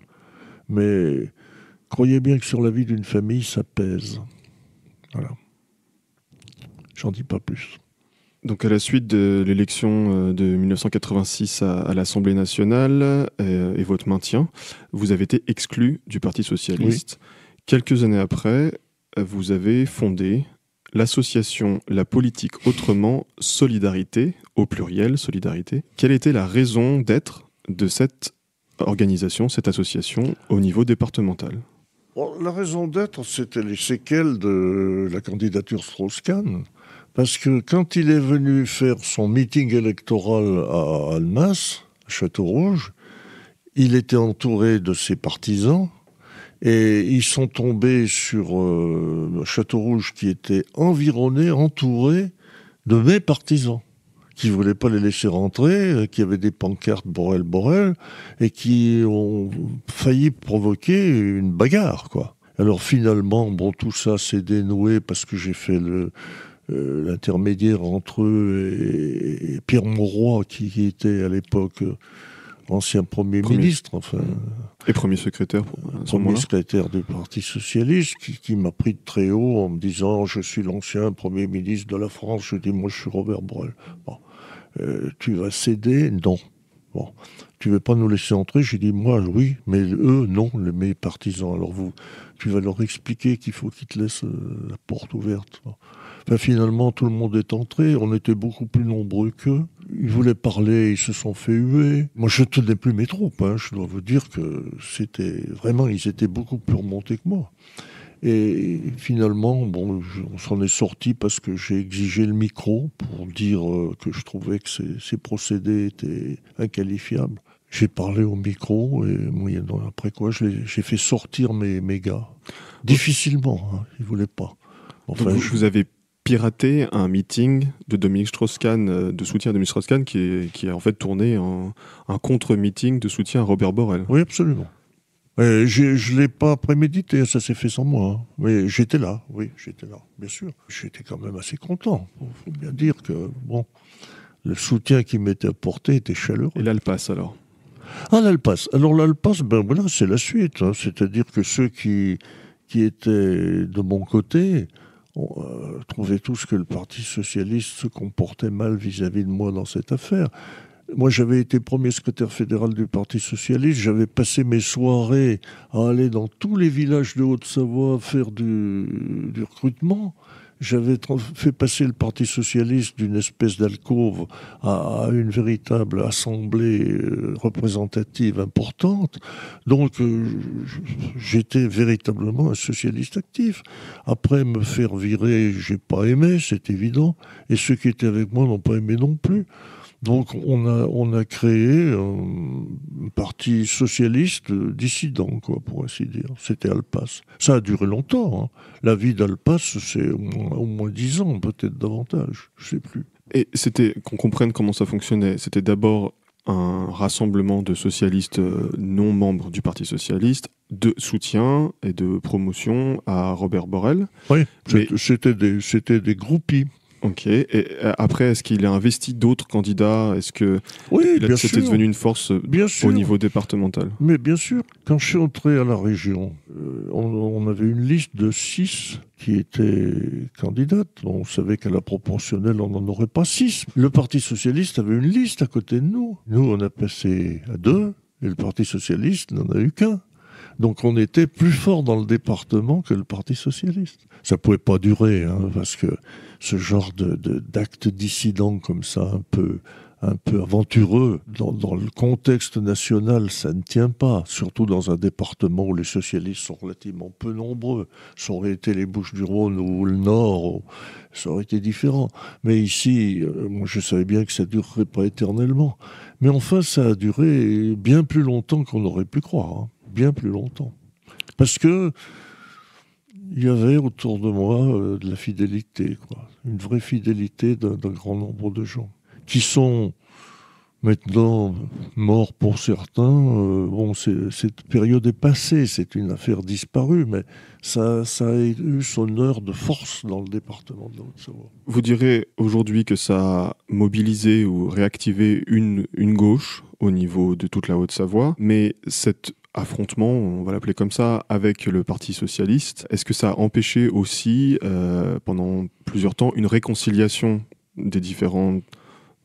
Mais croyez bien que sur la vie d'une famille, ça pèse. Voilà. J'en dis pas plus. Donc à la suite de l'élection de 1986 à l'Assemblée nationale et votre maintien, vous avez été exclu du Parti socialiste. Oui. Quelques années après, vous avez fondé l'association La Politique Autrement Solidarité, au pluriel Solidarité. Quelle était la raison d'être de cette organisation, cette association, au niveau départemental ? Bon, la raison d'être, c'était les séquelles de la candidature Strauss-Kahn. Parce que quand il est venu faire son meeting électoral à Annemasse, à Châteaurouge, il était entouré de ses partisans et ils sont tombés sur Châteaurouge qui était entouré de mes partisans qui ne voulaient pas les laisser rentrer, qui avaient des pancartes Borel, Borel et qui ont failli provoquer une bagarre, quoi. Alors finalement, bon, tout ça s'est dénoué parce que j'ai fait l'intermédiaire entre eux et Pierre Mauroy, qui était à l'époque ancien Premier ministre. Enfin, et premier secrétaire. Premier secrétaire du Parti socialiste, qui m'a pris de très haut en me disant « Je suis l'ancien Premier ministre de la France ». Je dis « Moi, je suis Robert Borel ». Bon. Tu vas céder ? Non. Bon. Tu ne veux pas nous laisser entrer ? J'ai dit « Moi, oui, mais eux, non, mes partisans. Alors tu vas leur expliquer qu'il faut qu'ils te laissent la porte ouverte. » Enfin, finalement, tout le monde est entré. On était beaucoup plus nombreux qu'eux. Ils voulaient parler, ils se sont fait huer. Moi, je ne tenais plus mes troupes. Je dois vous dire que ils étaient beaucoup plus remontés que moi. Et finalement, bon, on s'en est sorti parce que j'ai exigé le micro pour dire que je trouvais que ces procédés étaient inqualifiables. J'ai parlé au micro et après quoi, j'ai fait sortir mes gars. Difficilement, ils ne voulaient pas. Enfin, vous avez piraté un meeting de Dominique Strauss-Kahn, de soutien à Dominique Strauss-Kahn, qui a en fait tourné en un contre-meeting de soutien à Robert Borel. Oui, absolument. Je ne l'ai pas prémédité, ça s'est fait sans moi. Mais j'étais là, bien sûr. J'étais quand même assez content. Il faut bien dire que, bon, le soutien qui m'était apporté était chaleureux. Et l'Alpace, alors ? Ah, l'Alpace. Alors l'Alpace, voilà, c'est la suite. C'est-à-dire que ceux qui étaient de mon côté trouvaient tous que le Parti socialiste se comportait mal vis-à-vis de moi dans cette affaire. Moi, j'avais été premier secrétaire fédéral du Parti socialiste. J'avais passé mes soirées à aller dans tous les villages de Haute-Savoie faire du recrutement. J'avais fait passer le Parti socialiste d'une espèce d'alcôve à une véritable assemblée représentative importante. Donc, j'étais véritablement un socialiste actif. Après me faire virer, j'ai pas aimé, c'est évident. Et ceux qui étaient avec moi n'ont pas aimé non plus. Donc on a créé un parti socialiste dissident, quoi, pour ainsi dire. C'était Alpas. Ça a duré longtemps. Hein. La vie d'Alpas, c'est au moins 10 ans, peut-être davantage. Je sais plus. Et c'était, qu'on comprenne comment ça fonctionnait, c'était d'abord un rassemblement de socialistes non membres du Parti socialiste, de soutien et de promotion à Robert Borrell. Oui, c'était des groupies. Ok. Et après, est-ce qu'il a investi d'autres candidats? Est-ce que c'était devenu une force au niveau départemental? Mais bien sûr. Quand je suis entré à la région, on avait une liste de 6 qui étaient candidates. On savait qu'à la proportionnelle, on n'en aurait pas 6. Le Parti socialiste avait une liste à côté de nous. Nous, on a passé à 2, et le Parti socialiste n'en a eu qu'un. Donc on était plus fort dans le département que le Parti socialiste. Ça pouvait pas durer, hein, parce que ce genre d'actes dissidents comme ça, un peu aventureux, dans le contexte national, ça ne tient pas. Surtout dans un département où les socialistes sont relativement peu nombreux. Ça aurait été les Bouches-du-Rhône ou le Nord, ça aurait été différent. Mais ici, moi je savais bien que ça durerait pas éternellement. Mais enfin, ça a duré bien plus longtemps qu'on aurait pu croire. Hein. Bien plus longtemps. Parce que il y avait autour de moi de la fidélité, quoi. Une vraie fidélité d'un grand nombre de gens qui sont maintenant morts pour certains. Bon, cette période est passée, c'est une affaire disparue, mais ça a eu son heure de force dans le département de la Haute-Savoie. Vous direz aujourd'hui que ça a mobilisé ou réactivé une gauche au niveau de toute la Haute-Savoie, mais cet affrontement, on va l'appeler comme ça, avec le Parti socialiste, est-ce que ça a empêché aussi, pendant plusieurs temps, une réconciliation des différentes,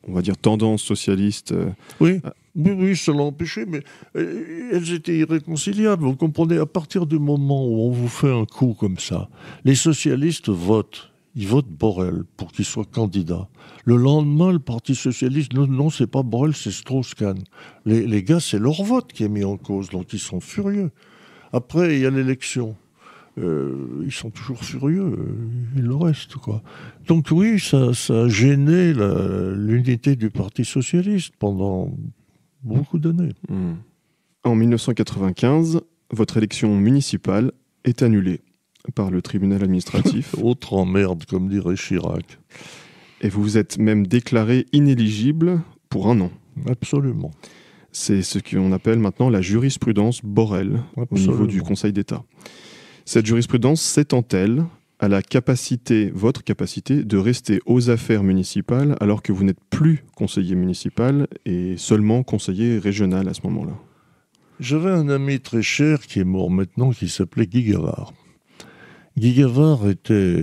on va dire, tendances socialistes? Oui, ça l'a empêché, mais elles étaient irréconciliables. Vous comprenez, à partir du moment où on vous fait un coup comme ça, les socialistes votent. Ils votent Borrell pour qu'il soit candidat. Le lendemain, le Parti socialiste, non, c'est pas Borrell, c'est Strauss-Kahn. Les gars, c'est leur vote qui est mis en cause, donc ils sont furieux. Après, il y a l'élection. Ils sont toujours furieux, ils le restent, quoi. Donc oui, ça a gêné l'unité du Parti socialiste pendant beaucoup d'années. En 1995, votre élection municipale est annulée par le tribunal administratif. Autre emmerde, comme dirait Chirac. Et vous vous êtes même déclaré inéligible pour 1 an. Absolument. C'est ce qu'on appelle maintenant la jurisprudence Borrell. Absolument. Au niveau du Conseil d'État. Cette jurisprudence s'étend-elle à votre capacité de rester aux affaires municipales alors que vous n'êtes plus conseiller municipal et seulement conseiller régional à ce moment-là? J'avais un ami très cher qui est mort maintenant, qui s'appelait Guy Gavard. Guy Gavard était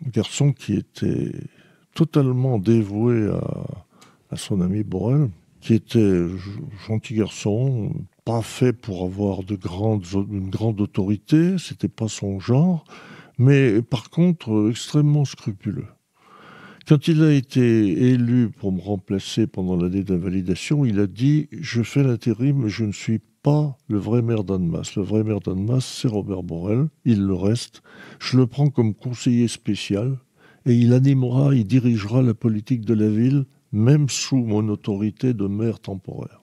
un garçon qui était totalement dévoué à son ami Borrell, qui était gentil garçon, pas fait pour avoir une grande autorité, c'était pas son genre, mais par contre extrêmement scrupuleux. Quand il a été élu pour me remplacer pendant l'année d'invalidation, il a dit « Je fais l'intérim, mais je ne suis pas le vrai maire d'Annemasse. Le vrai maire d'Annemasse, c'est Robert Borrell, il le reste. Je le prends comme conseiller spécial et il dirigera la politique de la ville, même sous mon autorité de maire temporaire. »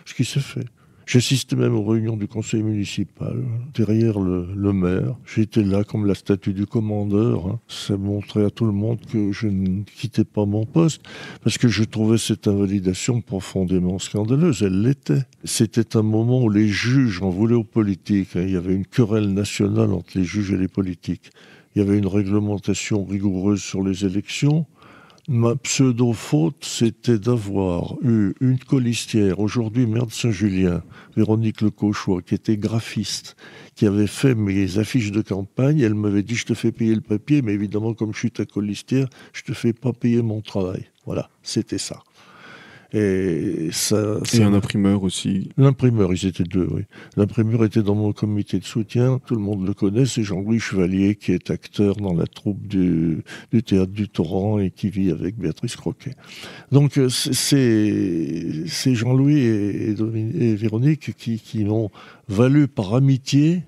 Ce qui s'est fait. J'assistais même aux réunions du conseil municipal, derrière le maire. J'étais là comme la statue du commandeur. Hein. Ça montrait à tout le monde que je ne quittais pas mon poste, parce que je trouvais cette invalidation profondément scandaleuse. Elle l'était. C'était un moment où les juges en voulaient aux politiques. Hein. Il y avait une querelle nationale entre les juges et les politiques. Il y avait une réglementation rigoureuse sur les élections. Ma pseudo-faute, c'était d'avoir eu une colistière, aujourd'hui maire de Saint-Julien, Véronique Lecauchois, qui était graphiste, qui avait fait mes affiches de campagne. Elle m'avait dit, je te fais payer le papier, mais évidemment, comme je suis ta colistière, je te fais pas payer mon travail. Voilà, c'était ça. Et un imprimeur aussi. L'imprimeur, ils étaient deux, oui. L'imprimeur était dans mon comité de soutien, tout le monde le connaît, c'est Jean-Louis Chevalier qui est acteur dans la troupe du Théâtre du Torrent et qui vit avec Béatrice Croquet. Donc c'est Jean-Louis et Véronique qui m'ont valu par amitié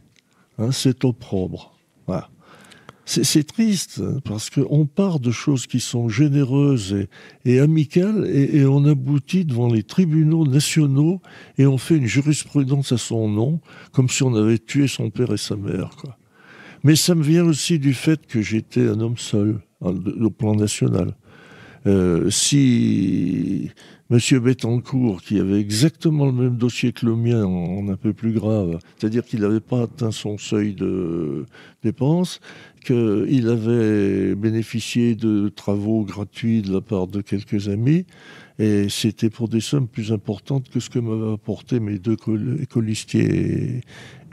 cet opprobre. Voilà. C'est triste, parce qu'on part de choses qui sont généreuses et amicales, et on aboutit devant les tribunaux nationaux, et on fait une jurisprudence à son nom, comme si on avait tué son père et sa mère, quoi. Mais ça me vient aussi du fait que j'étais un homme seul, au plan national. Si Monsieur Bettencourt, qui avait exactement le même dossier que le mien, en un peu plus grave, c'est-à-dire qu'il n'avait pas atteint son seuil de dépenses, qu'il avait bénéficié de travaux gratuits de la part de quelques amis, et c'était pour des sommes plus importantes que ce que m'avaient apporté mes deux colistiers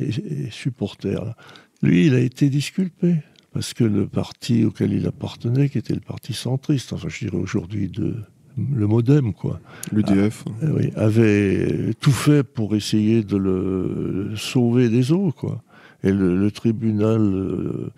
et supporters. Là. Lui, il a été disculpé. Parce que le parti auquel il appartenait, qui était le parti centriste, enfin je dirais aujourd'hui le MoDem, quoi. L'UDF. Oui, avait tout fait pour essayer de le sauver des eaux, quoi. Et le tribunal, le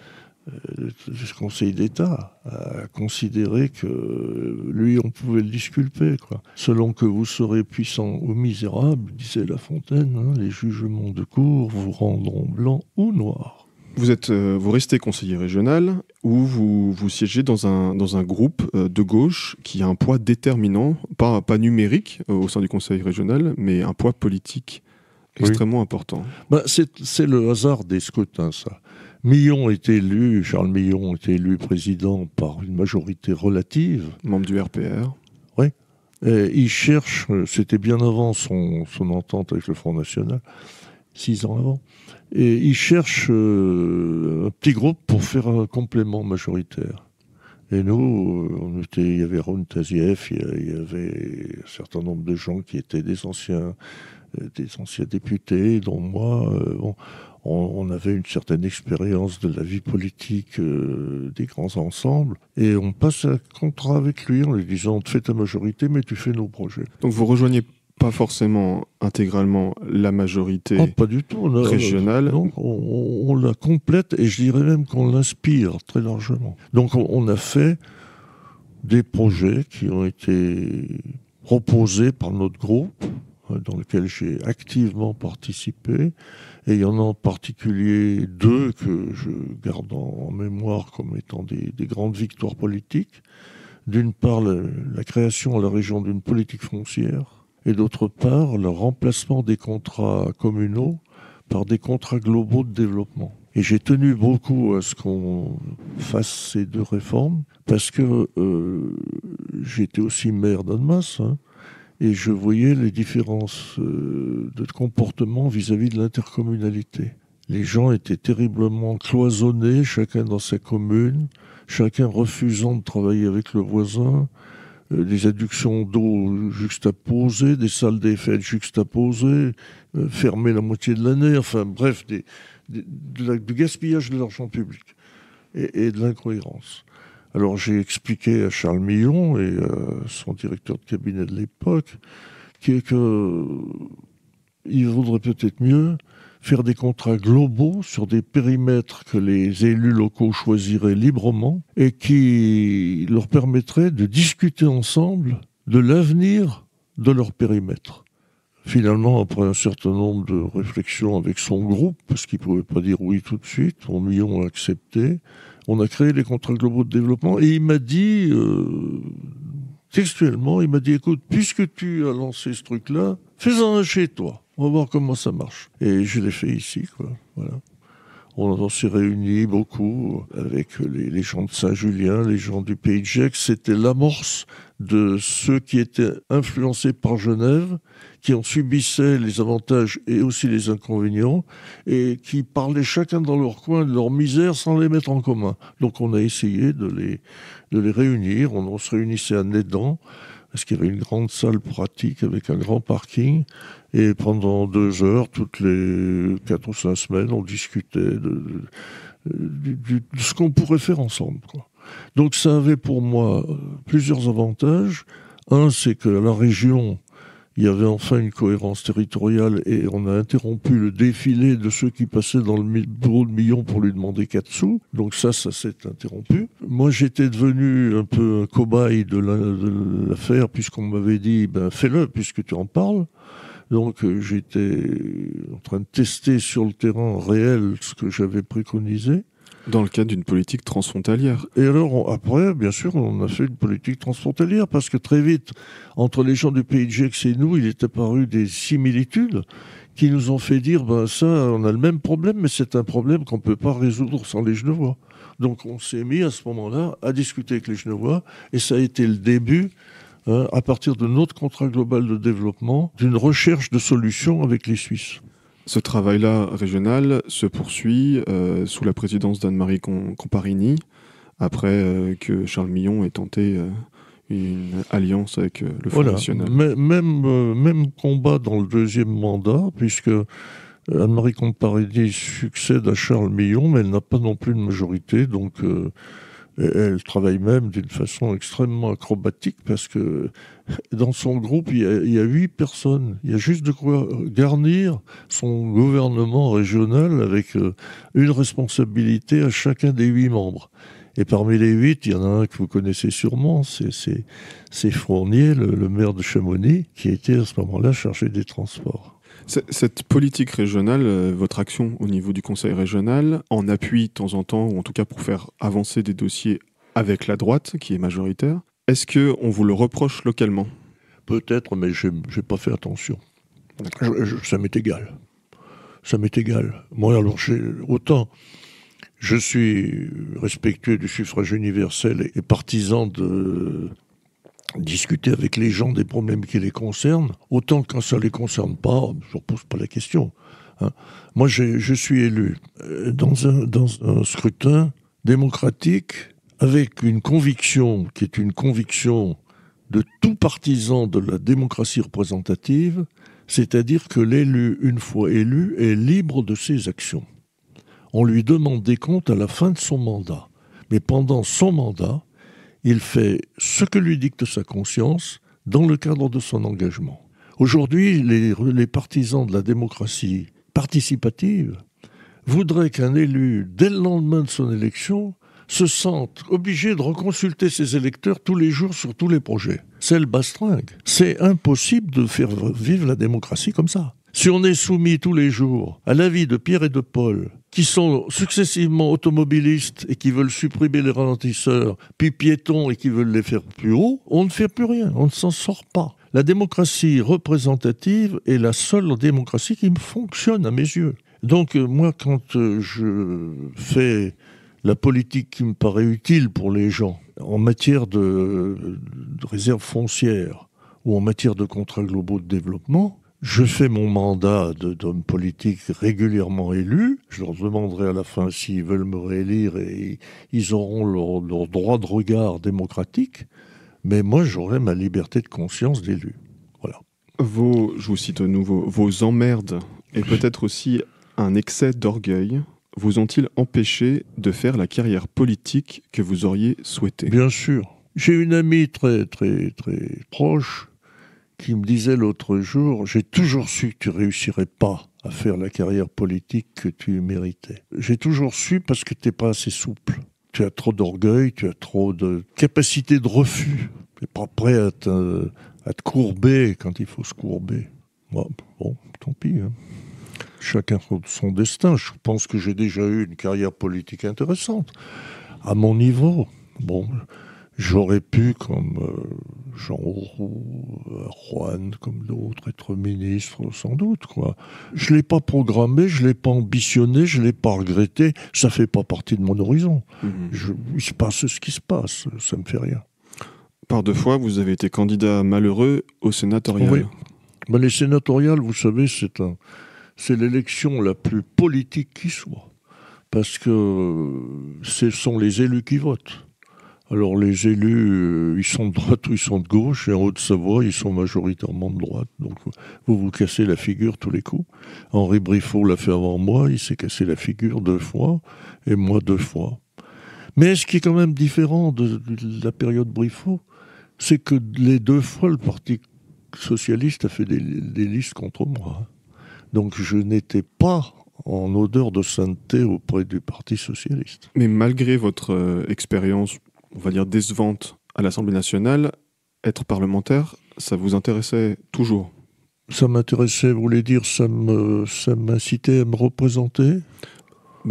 Conseil d'État a considéré que lui, on pouvait le disculper, quoi. Selon que vous serez puissant ou misérable, disait La Fontaine, les jugements de cour vous rendront blanc ou noir. Vous restez conseiller régional où vous siégez dans un groupe de gauche qui a un poids déterminant, pas numérique au sein du conseil régional, mais un poids politique extrêmement important. C'est le hasard des scrutins, ça. Charles Millon était élu président par une majorité relative. Membre du RPR. Oui. Et il cherche, c'était bien avant son entente avec le Front National, 6 ans avant. Et il cherche un petit groupe pour faire un complément majoritaire. Et nous, il y avait Ron Tazieff, il y avait un certain nombre de gens qui étaient des anciens députés, dont moi. On avait une certaine expérience de la vie politique des grands ensembles. Et on passe un contrat avec lui en lui disant, on te fait ta majorité, mais tu fais nos projets. Donc vous rejoignez pas forcément intégralement la majorité pas du tout, régionale. Non, on la complète et je dirais même qu'on l'inspire très largement. Donc on a fait des projets qui ont été proposés par notre groupe, dans lequel j'ai activement participé. Et il y en a en particulier 2 que je garde en mémoire comme étant des grandes victoires politiques. D'une part, la création à la région d'une politique foncière, et d'autre part, le remplacement des contrats communaux par des contrats globaux de développement. Et j'ai tenu beaucoup à ce qu'on fasse ces 2 réformes, parce que j'étais aussi maire d'Annemasse, et je voyais les différences de comportement vis-à-vis de l'intercommunalité. Les gens étaient terriblement cloisonnés, chacun dans sa commune, chacun refusant de travailler avec le voisin, des adductions d'eau juxtaposées, des salles des fêtes juxtaposées, fermées la moitié de l'année, enfin bref, du gaspillage de l'argent public et de l'incohérence. Alors j'ai expliqué à Charles Millon et à son directeur de cabinet de l'époque qu'il vaudrait peut-être mieux faire des contrats globaux sur des périmètres que les élus locaux choisiraient librement et qui leur permettraient de discuter ensemble de l'avenir de leur périmètre. Finalement, après un certain nombre de réflexions avec son groupe, parce qu'il ne pouvait pas dire oui tout de suite, Millon a accepté, on a créé les contrats globaux de développement et il m'a dit, textuellement, écoute, puisque tu as lancé ce truc-là, fais-en un chez toi. On va voir comment ça marche. Et je l'ai fait ici, quoi. Voilà. On s'est réunis beaucoup avec les gens de Saint-Julien, les gens du Pays de Gex. C'était l'amorce de ceux qui étaient influencés par Genève, qui en subissaient les avantages et aussi les inconvénients, et qui parlaient chacun dans leur coin de leur misère sans les mettre en commun. Donc on a essayé de les réunir. On se réunissait à Nédan, parce qu'il y avait une grande salle pratique avec un grand parking. Et pendant 2 heures, toutes les 4 ou 5 semaines, on discutait de ce qu'on pourrait faire ensemble, quoi. Donc ça avait pour moi plusieurs avantages. Un, c'est que la région, il y avait enfin une cohérence territoriale et on a interrompu le défilé de ceux qui passaient dans le bureau de Millon pour lui demander 4 sous. Donc ça s'est interrompu. Moi, j'étais devenu un peu un cobaye de l'affaire puisqu'on m'avait dit fais-le puisque tu en parles. Donc j'étais en train de tester sur le terrain réel ce que j'avais préconisé. Dans le cadre d'une politique transfrontalière. Et alors, après, bien sûr, on a fait une politique transfrontalière parce que très vite, entre les gens du Pays de Gex et nous, il est apparu des similitudes qui nous ont fait dire, ça, on a le même problème, mais c'est un problème qu'on ne peut pas résoudre sans les Genevois. Donc, on s'est mis à ce moment-là à discuter avec les Genevois et ça a été le début, à partir de notre contrat global de développement, d'une recherche de solutions avec les Suisses. Ce travail-là régional se poursuit sous la présidence d'Anne-Marie Comparini, après que Charles Millon ait tenté une alliance avec le Front National. Même combat dans le 2e mandat, puisque Anne-Marie Comparini succède à Charles Millon, mais elle n'a pas non plus de majorité, donc elle travaille même d'une façon extrêmement acrobatique parce que dans son groupe, il y a 8 personnes. Il y a juste de quoi garnir son gouvernement régional avec une responsabilité à chacun des 8 membres. Et parmi les 8, il y en a un que vous connaissez sûrement, c'est Fournier, le maire de Chamonix, qui était à ce moment-là chargé des transports. Cette politique régionale, votre action au niveau du Conseil régional, en appui de temps en temps, ou en tout cas pour faire avancer des dossiers avec la droite, qui est majoritaire, est-ce qu'on vous le reproche localement ? Peut-être, mais je n'ai pas fait attention. Ça m'est égal. Ça m'est égal. Moi, alors, autant je suis respectueux du suffrage universel et partisan de discuter avec les gens des problèmes qui les concernent, autant quand ça ne les concerne pas, je ne repose pas la question. Moi, je suis élu dans un scrutin démocratique avec une conviction qui est une conviction de tout partisan de la démocratie représentative, c'est-à-dire que l'élu, une fois élu, est libre de ses actions. On lui demande des comptes à la fin de son mandat. Mais pendant son mandat, il fait ce que lui dicte sa conscience dans le cadre de son engagement. Aujourd'hui, les partisans de la démocratie participative voudraient qu'un élu, dès le lendemain de son élection, se sente obligé de reconsulter ses électeurs tous les jours sur tous les projets. C'est le bastringue. C'est impossible de faire vivre la démocratie comme ça. Si on est soumis tous les jours à l'avis de Pierre et de Paul, qui sont successivement automobilistes et qui veulent supprimer les ralentisseurs, puis piétons et qui veulent les faire plus hauts, on ne fait plus rien, on ne s'en sort pas. La démocratie représentative est la seule démocratie qui fonctionne à mes yeux. Donc moi, quand je fais la politique qui me paraît utile pour les gens, en matière de réserve foncière ou en matière de contrats globaux de développement, je fais mon mandat d'homme politique régulièrement élu. Je leur demanderai à la fin s'ils veulent me réélire et ils auront leur droit de regard démocratique. Mais moi, j'aurai ma liberté de conscience d'élu. Voilà. Je vous cite à nouveau, vos emmerdes et peut-être aussi un excès d'orgueil vous ont-ils empêché de faire la carrière politique que vous auriez souhaité ? Bien sûr. J'ai une amie très, très, très proche qui me disait l'autre jour « J'ai toujours su que tu réussirais pas à faire la carrière politique que tu méritais. J'ai toujours su parce que tu n'es pas assez souple. Tu as trop d'orgueil, tu as trop de capacité de refus. Tu n'es pas prêt à te courber quand il faut se courber. » Bon, tant pis. Chacun son destin. Je pense que j'ai déjà eu une carrière politique intéressante. À mon niveau, J'aurais pu, comme Jean Auroux, Juan, comme d'autres, être ministre, sans doute, quoi. Je l'ai pas programmé, je l'ai pas ambitionné, je l'ai pas regretté. Ça fait pas partie de mon horizon. Il se passe ce qui se passe, ça me fait rien. Par 2 fois, vous avez été candidat malheureux au sénatorial. Oui. Ben, les sénatoriales, vous savez, c'est l'élection la plus politique qui soit. Parce que ce sont les élus qui votent. Alors les élus, ils sont de droite ou ils sont de gauche, et en Haute-Savoie, ils sont majoritairement de droite. Donc vous cassez la figure tous les coups. Henri Briffaut l'a fait avant moi, il s'est cassé la figure 2 fois, et moi 2 fois. Mais ce qui est quand même différent de la période Briffaut, c'est que les 2 fois, le Parti socialiste a fait des listes contre moi. Donc je n'étais pas en odeur de sainteté auprès du Parti socialiste. Mais malgré votre expérience, on va dire décevante à l'Assemblée nationale, être parlementaire, ça vous intéressait toujours? Ça m'intéressait, vous voulez dire, ça m'incitait à me représenter?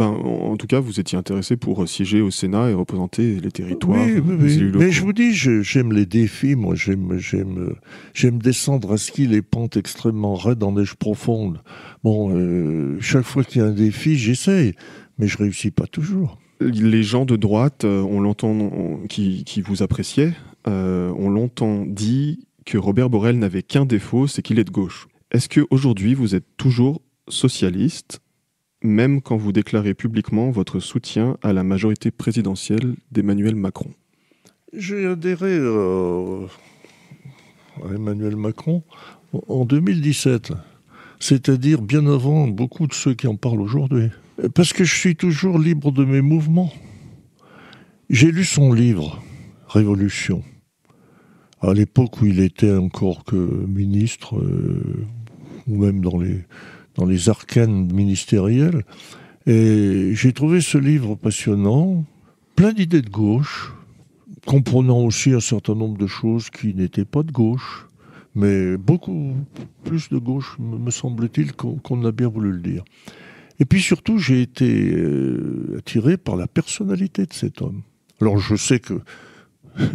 En tout cas, vous étiez intéressé pour siéger au Sénat et représenter les territoires. Oui. Les élus locaux. Mais je vous dis, j'aime les défis, moi, j'aime descendre à ski les pentes extrêmement raides en neige profonde. Bon, chaque fois qu'il y a un défi, j'essaye, mais je réussis pas toujours. Les gens de droite, on l'entend, qui vous appréciaient, on l'entend dit que Robert Borrell n'avait qu'un défaut, c'est qu'il est de gauche. Est-ce qu'aujourd'hui, vous êtes toujours socialiste, même quand vous déclarez publiquement votre soutien à la majorité présidentielle d'Emmanuel Macron? J'ai adhéré à Emmanuel Macron en 2017, c'est-à-dire bien avant beaucoup de ceux qui en parlent aujourd'hui. Parce que je suis toujours libre de mes mouvements. J'ai lu son livre, Révolution, à l'époque où il était encore que ministre, ou même dans les arcanes ministérielles. Et j'ai trouvé ce livre passionnant, plein d'idées de gauche, comprenant aussi un certain nombre de choses qui n'étaient pas de gauche, mais beaucoup plus de gauche, me semble-t-il, qu'on a bien voulu le dire. Et puis surtout, j'ai été attiré par la personnalité de cet homme. Alors je sais que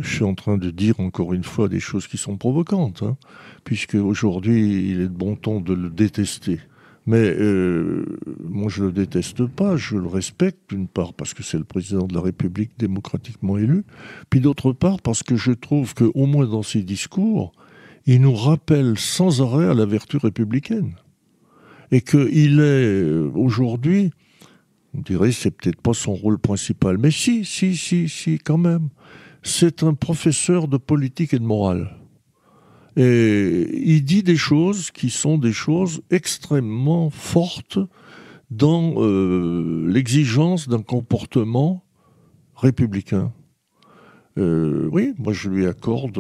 je suis en train de dire encore une fois des choses qui sont provocantes, puisque aujourd'hui, il est de bon ton de le détester. Mais moi, je ne le déteste pas, je le respecte, d'une part parce que c'est le président de la République démocratiquement élu, puis d'autre part parce que je trouve qu'au moins dans ses discours, il nous rappelle sans arrêt à la vertu républicaine. Et qu'il est aujourd'hui, on dirait c'est peut-être pas son rôle principal, mais si, quand même. C'est un professeur de politique et de morale. Et il dit des choses qui sont des choses extrêmement fortes dans l'exigence d'un comportement républicain. Oui, moi je lui accorde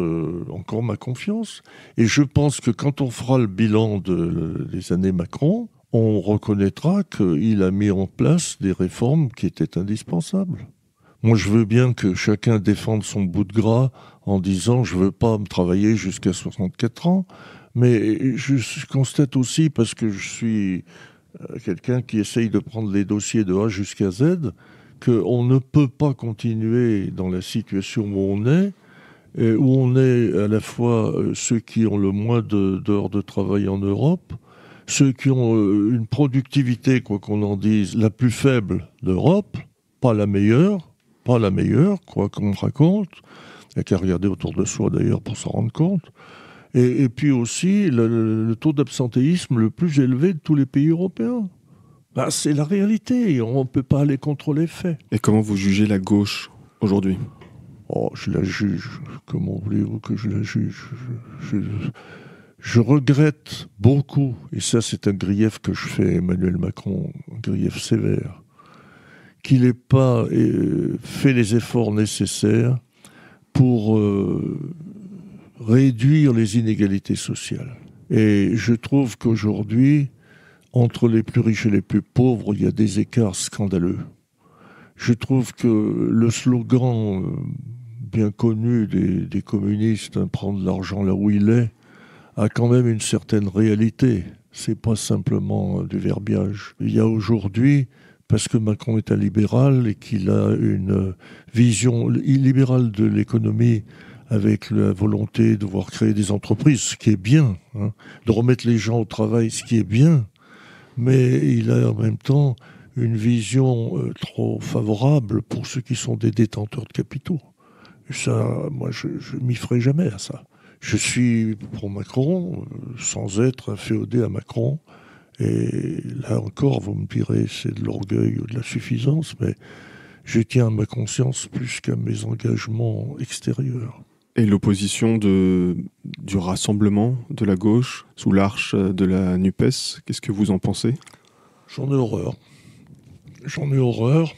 encore ma confiance. Et je pense que quand on fera le bilan des années Macron, on reconnaîtra qu'il a mis en place des réformes qui étaient indispensables. Moi, je veux bien que chacun défende son bout de gras en disant « je veux pas me travailler jusqu'à 64 ans », mais je constate aussi, parce que je suis quelqu'un qui essaye de prendre les dossiers de A jusqu'à Z, qu'on ne peut pas continuer dans la situation où on est à la fois ceux qui ont le moins d'heures de travail en Europe, ceux qui ont une productivité, quoi qu'on en dise, la plus faible d'Europe, pas la meilleure, quoi qu'on raconte. Il n'y a qu'à regarder autour de soi d'ailleurs pour s'en rendre compte. Et puis aussi le taux d'absentéisme le plus élevé de tous les pays européens. C'est la réalité, on ne peut pas aller contre les faits. Et comment vous jugez la gauche aujourd'hui ? Je la juge. Comment voulez-vous que je la juge ? Je regrette beaucoup, et ça c'est un grief que je fais à Emmanuel Macron, un grief sévère, qu'il n'ait pas fait les efforts nécessaires pour réduire les inégalités sociales. Et je trouve qu'aujourd'hui, entre les plus riches et les plus pauvres, il y a des écarts scandaleux. Je trouve que le slogan bien connu des communistes, prendre l'argent là où il est, a quand même une certaine réalité. C'est pas simplement du verbiage. Il y a aujourd'hui parce que Macron est un libéral et qu'il a une vision illibérale de l'économie avec la volonté de voir créer des entreprises, ce qui est bien, de remettre les gens au travail, ce qui est bien, mais il a en même temps une vision trop favorable pour ceux qui sont des détenteurs de capitaux. Et ça, moi, je m'y ferai jamais à ça. Je suis pour Macron, sans être inféodé à Macron. Et là encore, vous me direz, c'est de l'orgueil ou de la suffisance, mais je tiens à ma conscience plus qu'à mes engagements extérieurs. Et l'opposition du rassemblement de la gauche sous l'arche de la NUPES, qu'est-ce que vous en pensez ? J'en ai horreur. J'en ai horreur,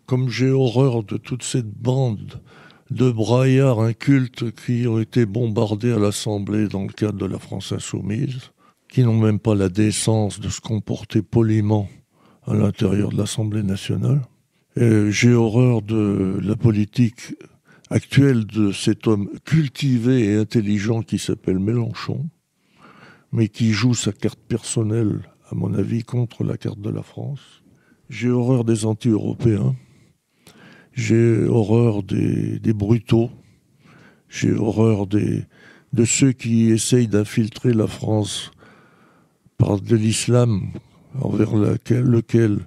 comme j'ai horreur de toute cette bande de braillards incultes qui ont été bombardés à l'Assemblée dans le cadre de la France insoumise, qui n'ont même pas la décence de se comporter poliment à l'intérieur de l'Assemblée nationale. Et j'ai horreur de la politique actuelle de cet homme cultivé et intelligent qui s'appelle Mélenchon, mais qui joue sa carte personnelle, à mon avis, contre la carte de la France. J'ai horreur des anti-européens. J'ai horreur des brutaux. J'ai horreur de ceux qui essayent d'infiltrer la France par de l'islam envers lequel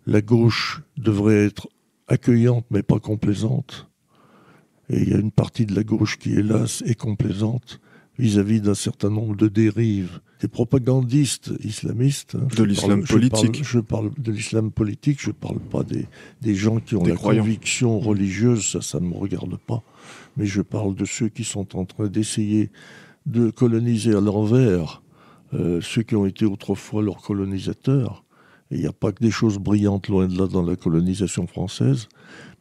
la gauche devrait être accueillante mais pas complaisante. Et il y a une partie de la gauche qui, hélas, est complaisante vis-à-vis d'un certain nombre de dérives. Des propagandistes islamistes. De l'islam politique. Je parle de l'islam politique, je ne parle pas des gens qui ont la conviction religieuse, ça ne me regarde pas. Mais je parle de ceux qui sont en train d'essayer de coloniser à l'envers ceux qui ont été autrefois leurs colonisateurs. Et il n'y a pas que des choses brillantes loin de là dans la colonisation française,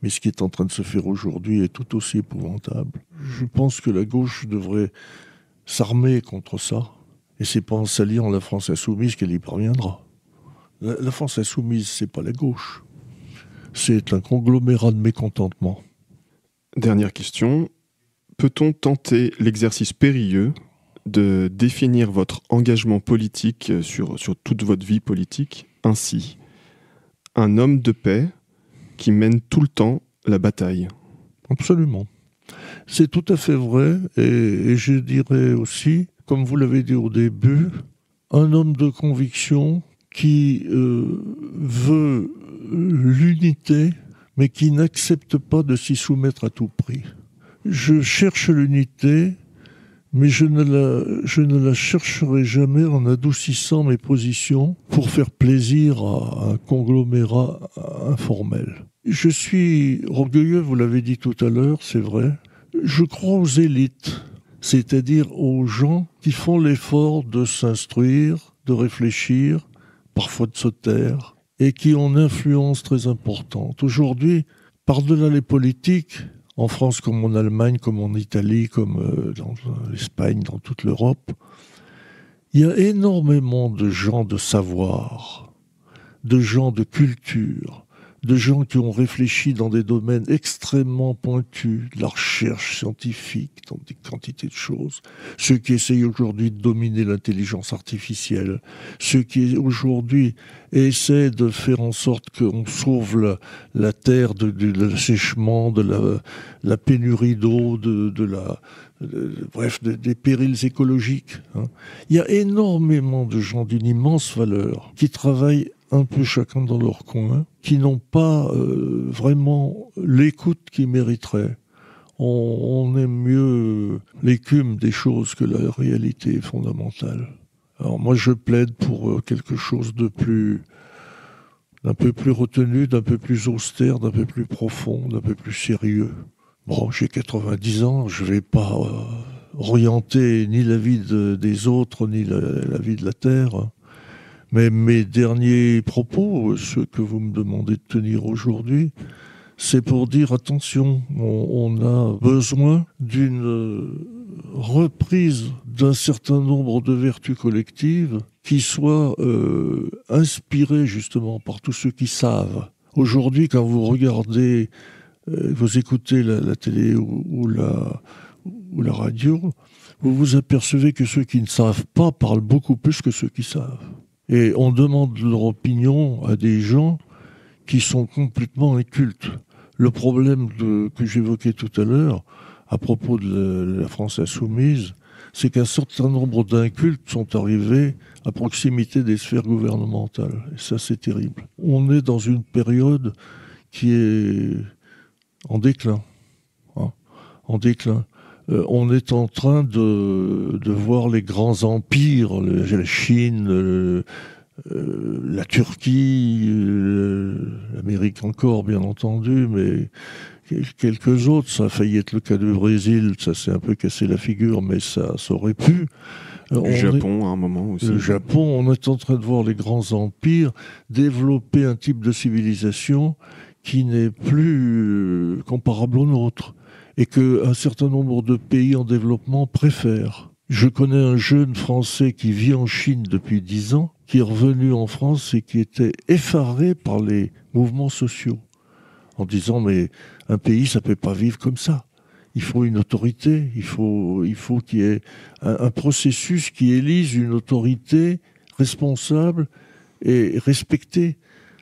mais ce qui est en train de se faire aujourd'hui est tout aussi épouvantable. Je pense que la gauche devrait s'armer contre ça, et c'est pas en s'alliant la France insoumise qu'elle y parviendra. La France insoumise, c'est pas la gauche. C'est un conglomérat de mécontentement. Dernière question. Peut-on tenter l'exercice périlleux de définir votre engagement politique sur toute votre vie politique ainsi ? Un homme de paix qui mène tout le temps la bataille. Absolument. C'est tout à fait vrai, et je dirais aussi, comme vous l'avez dit au début, un homme de conviction qui veut l'unité, mais qui n'accepte pas de s'y soumettre à tout prix. Je cherche l'unité, mais je ne la chercherai jamais en adoucissant mes positions pour faire plaisir à un conglomérat informel. Je suis orgueilleux, vous l'avez dit tout à l'heure, c'est vrai. Je crois aux élites, c'est-à-dire aux gens qui font l'effort de s'instruire, de réfléchir, parfois de se taire, et qui ont une influence très importante. Aujourd'hui, par-delà les politiques, en France comme en Allemagne, comme en Italie, comme dans l'Espagne, dans toute l'Europe, il y a énormément de gens de savoir, de gens de culture, de gens qui ont réfléchi dans des domaines extrêmement pointus, de la recherche scientifique, dans des quantités de choses. Ceux qui essayent aujourd'hui de dominer l'intelligence artificielle, ceux qui aujourd'hui essaient de faire en sorte qu'on sauve la terre de l'assèchement, de la pénurie d'eau, bref, des périls écologiques. Il y a énormément de gens d'une immense valeur qui travaillent un peu chacun dans leur coin, qui n'ont pas vraiment l'écoute qu'ils mériteraient. On aime mieux l'écume des choses que la réalité fondamentale. Alors moi je plaide pour quelque chose d'un peu plus retenu, d'un peu plus austère, d'un peu plus profond, d'un peu plus sérieux. Bon, j'ai 90 ans, je vais pas orienter ni la vie des autres, ni la vie de la Terre. Mais mes derniers propos, ceux que vous me demandez de tenir aujourd'hui, c'est pour dire attention, on a besoin d'une reprise d'un certain nombre de vertus collectives qui soient inspirées justement par tous ceux qui savent. Aujourd'hui, quand vous regardez, vous écoutez la télé ou la radio, vous vous apercevez que ceux qui ne savent pas parlent beaucoup plus que ceux qui savent. Et on demande leur opinion à des gens qui sont complètement incultes. Le problème que j'évoquais tout à l'heure, à propos de la France insoumise, c'est qu'un certain nombre d'incultes sont arrivés à proximité des sphères gouvernementales. Et ça, c'est terrible. On est dans une période qui est en déclin. En déclin. On est en train de voir les grands empires, la Chine, la Turquie, l'Amérique encore, bien entendu, mais quelques autres. Ça a failli être le cas du Brésil, ça s'est un peu cassé la figure, mais ça aurait pu. Le Japon, à un moment aussi. Le Japon, on est en train de voir les grands empires développer un type de civilisation qui n'est plus comparable au nôtre, et qu'un certain nombre de pays en développement préfèrent. Je connais un jeune Français qui vit en Chine depuis 10 ans, qui est revenu en France et qui était effaré par les mouvements sociaux, en disant mais un pays ça peut pas vivre comme ça. Il faut une autorité, il faut qu'il y ait un processus qui élise une autorité responsable et respectée.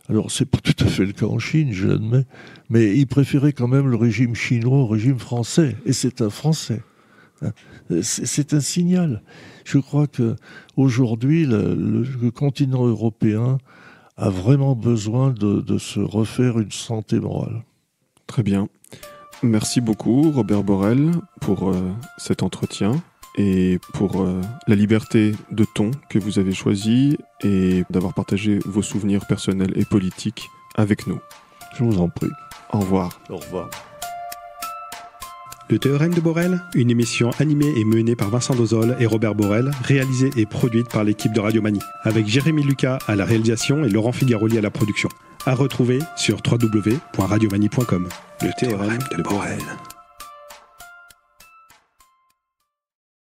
Alors c'est pas tout à fait le cas en Chine, je l'admets, mais il préférait quand même le régime chinois au régime français, et c'est un Français. C'est un signal. Je crois que aujourd'hui, le continent européen a vraiment besoin de se refaire une santé morale. Très bien. Merci beaucoup, Robert Borrell, pour cet entretien et pour la liberté de ton que vous avez choisi et d'avoir partagé vos souvenirs personnels et politiques avec nous. Je vous en prie. Au revoir. Au revoir. Le Théorème de Borel, une émission animée et menée par Vincent Dozol et Robert Borrell, réalisée et produite par l'équipe de Radio Mani, avec Jérémy Lucas à la réalisation et Laurent Figaroli à la production. À retrouver sur www.radiomani.com. Le Théorème de Borel.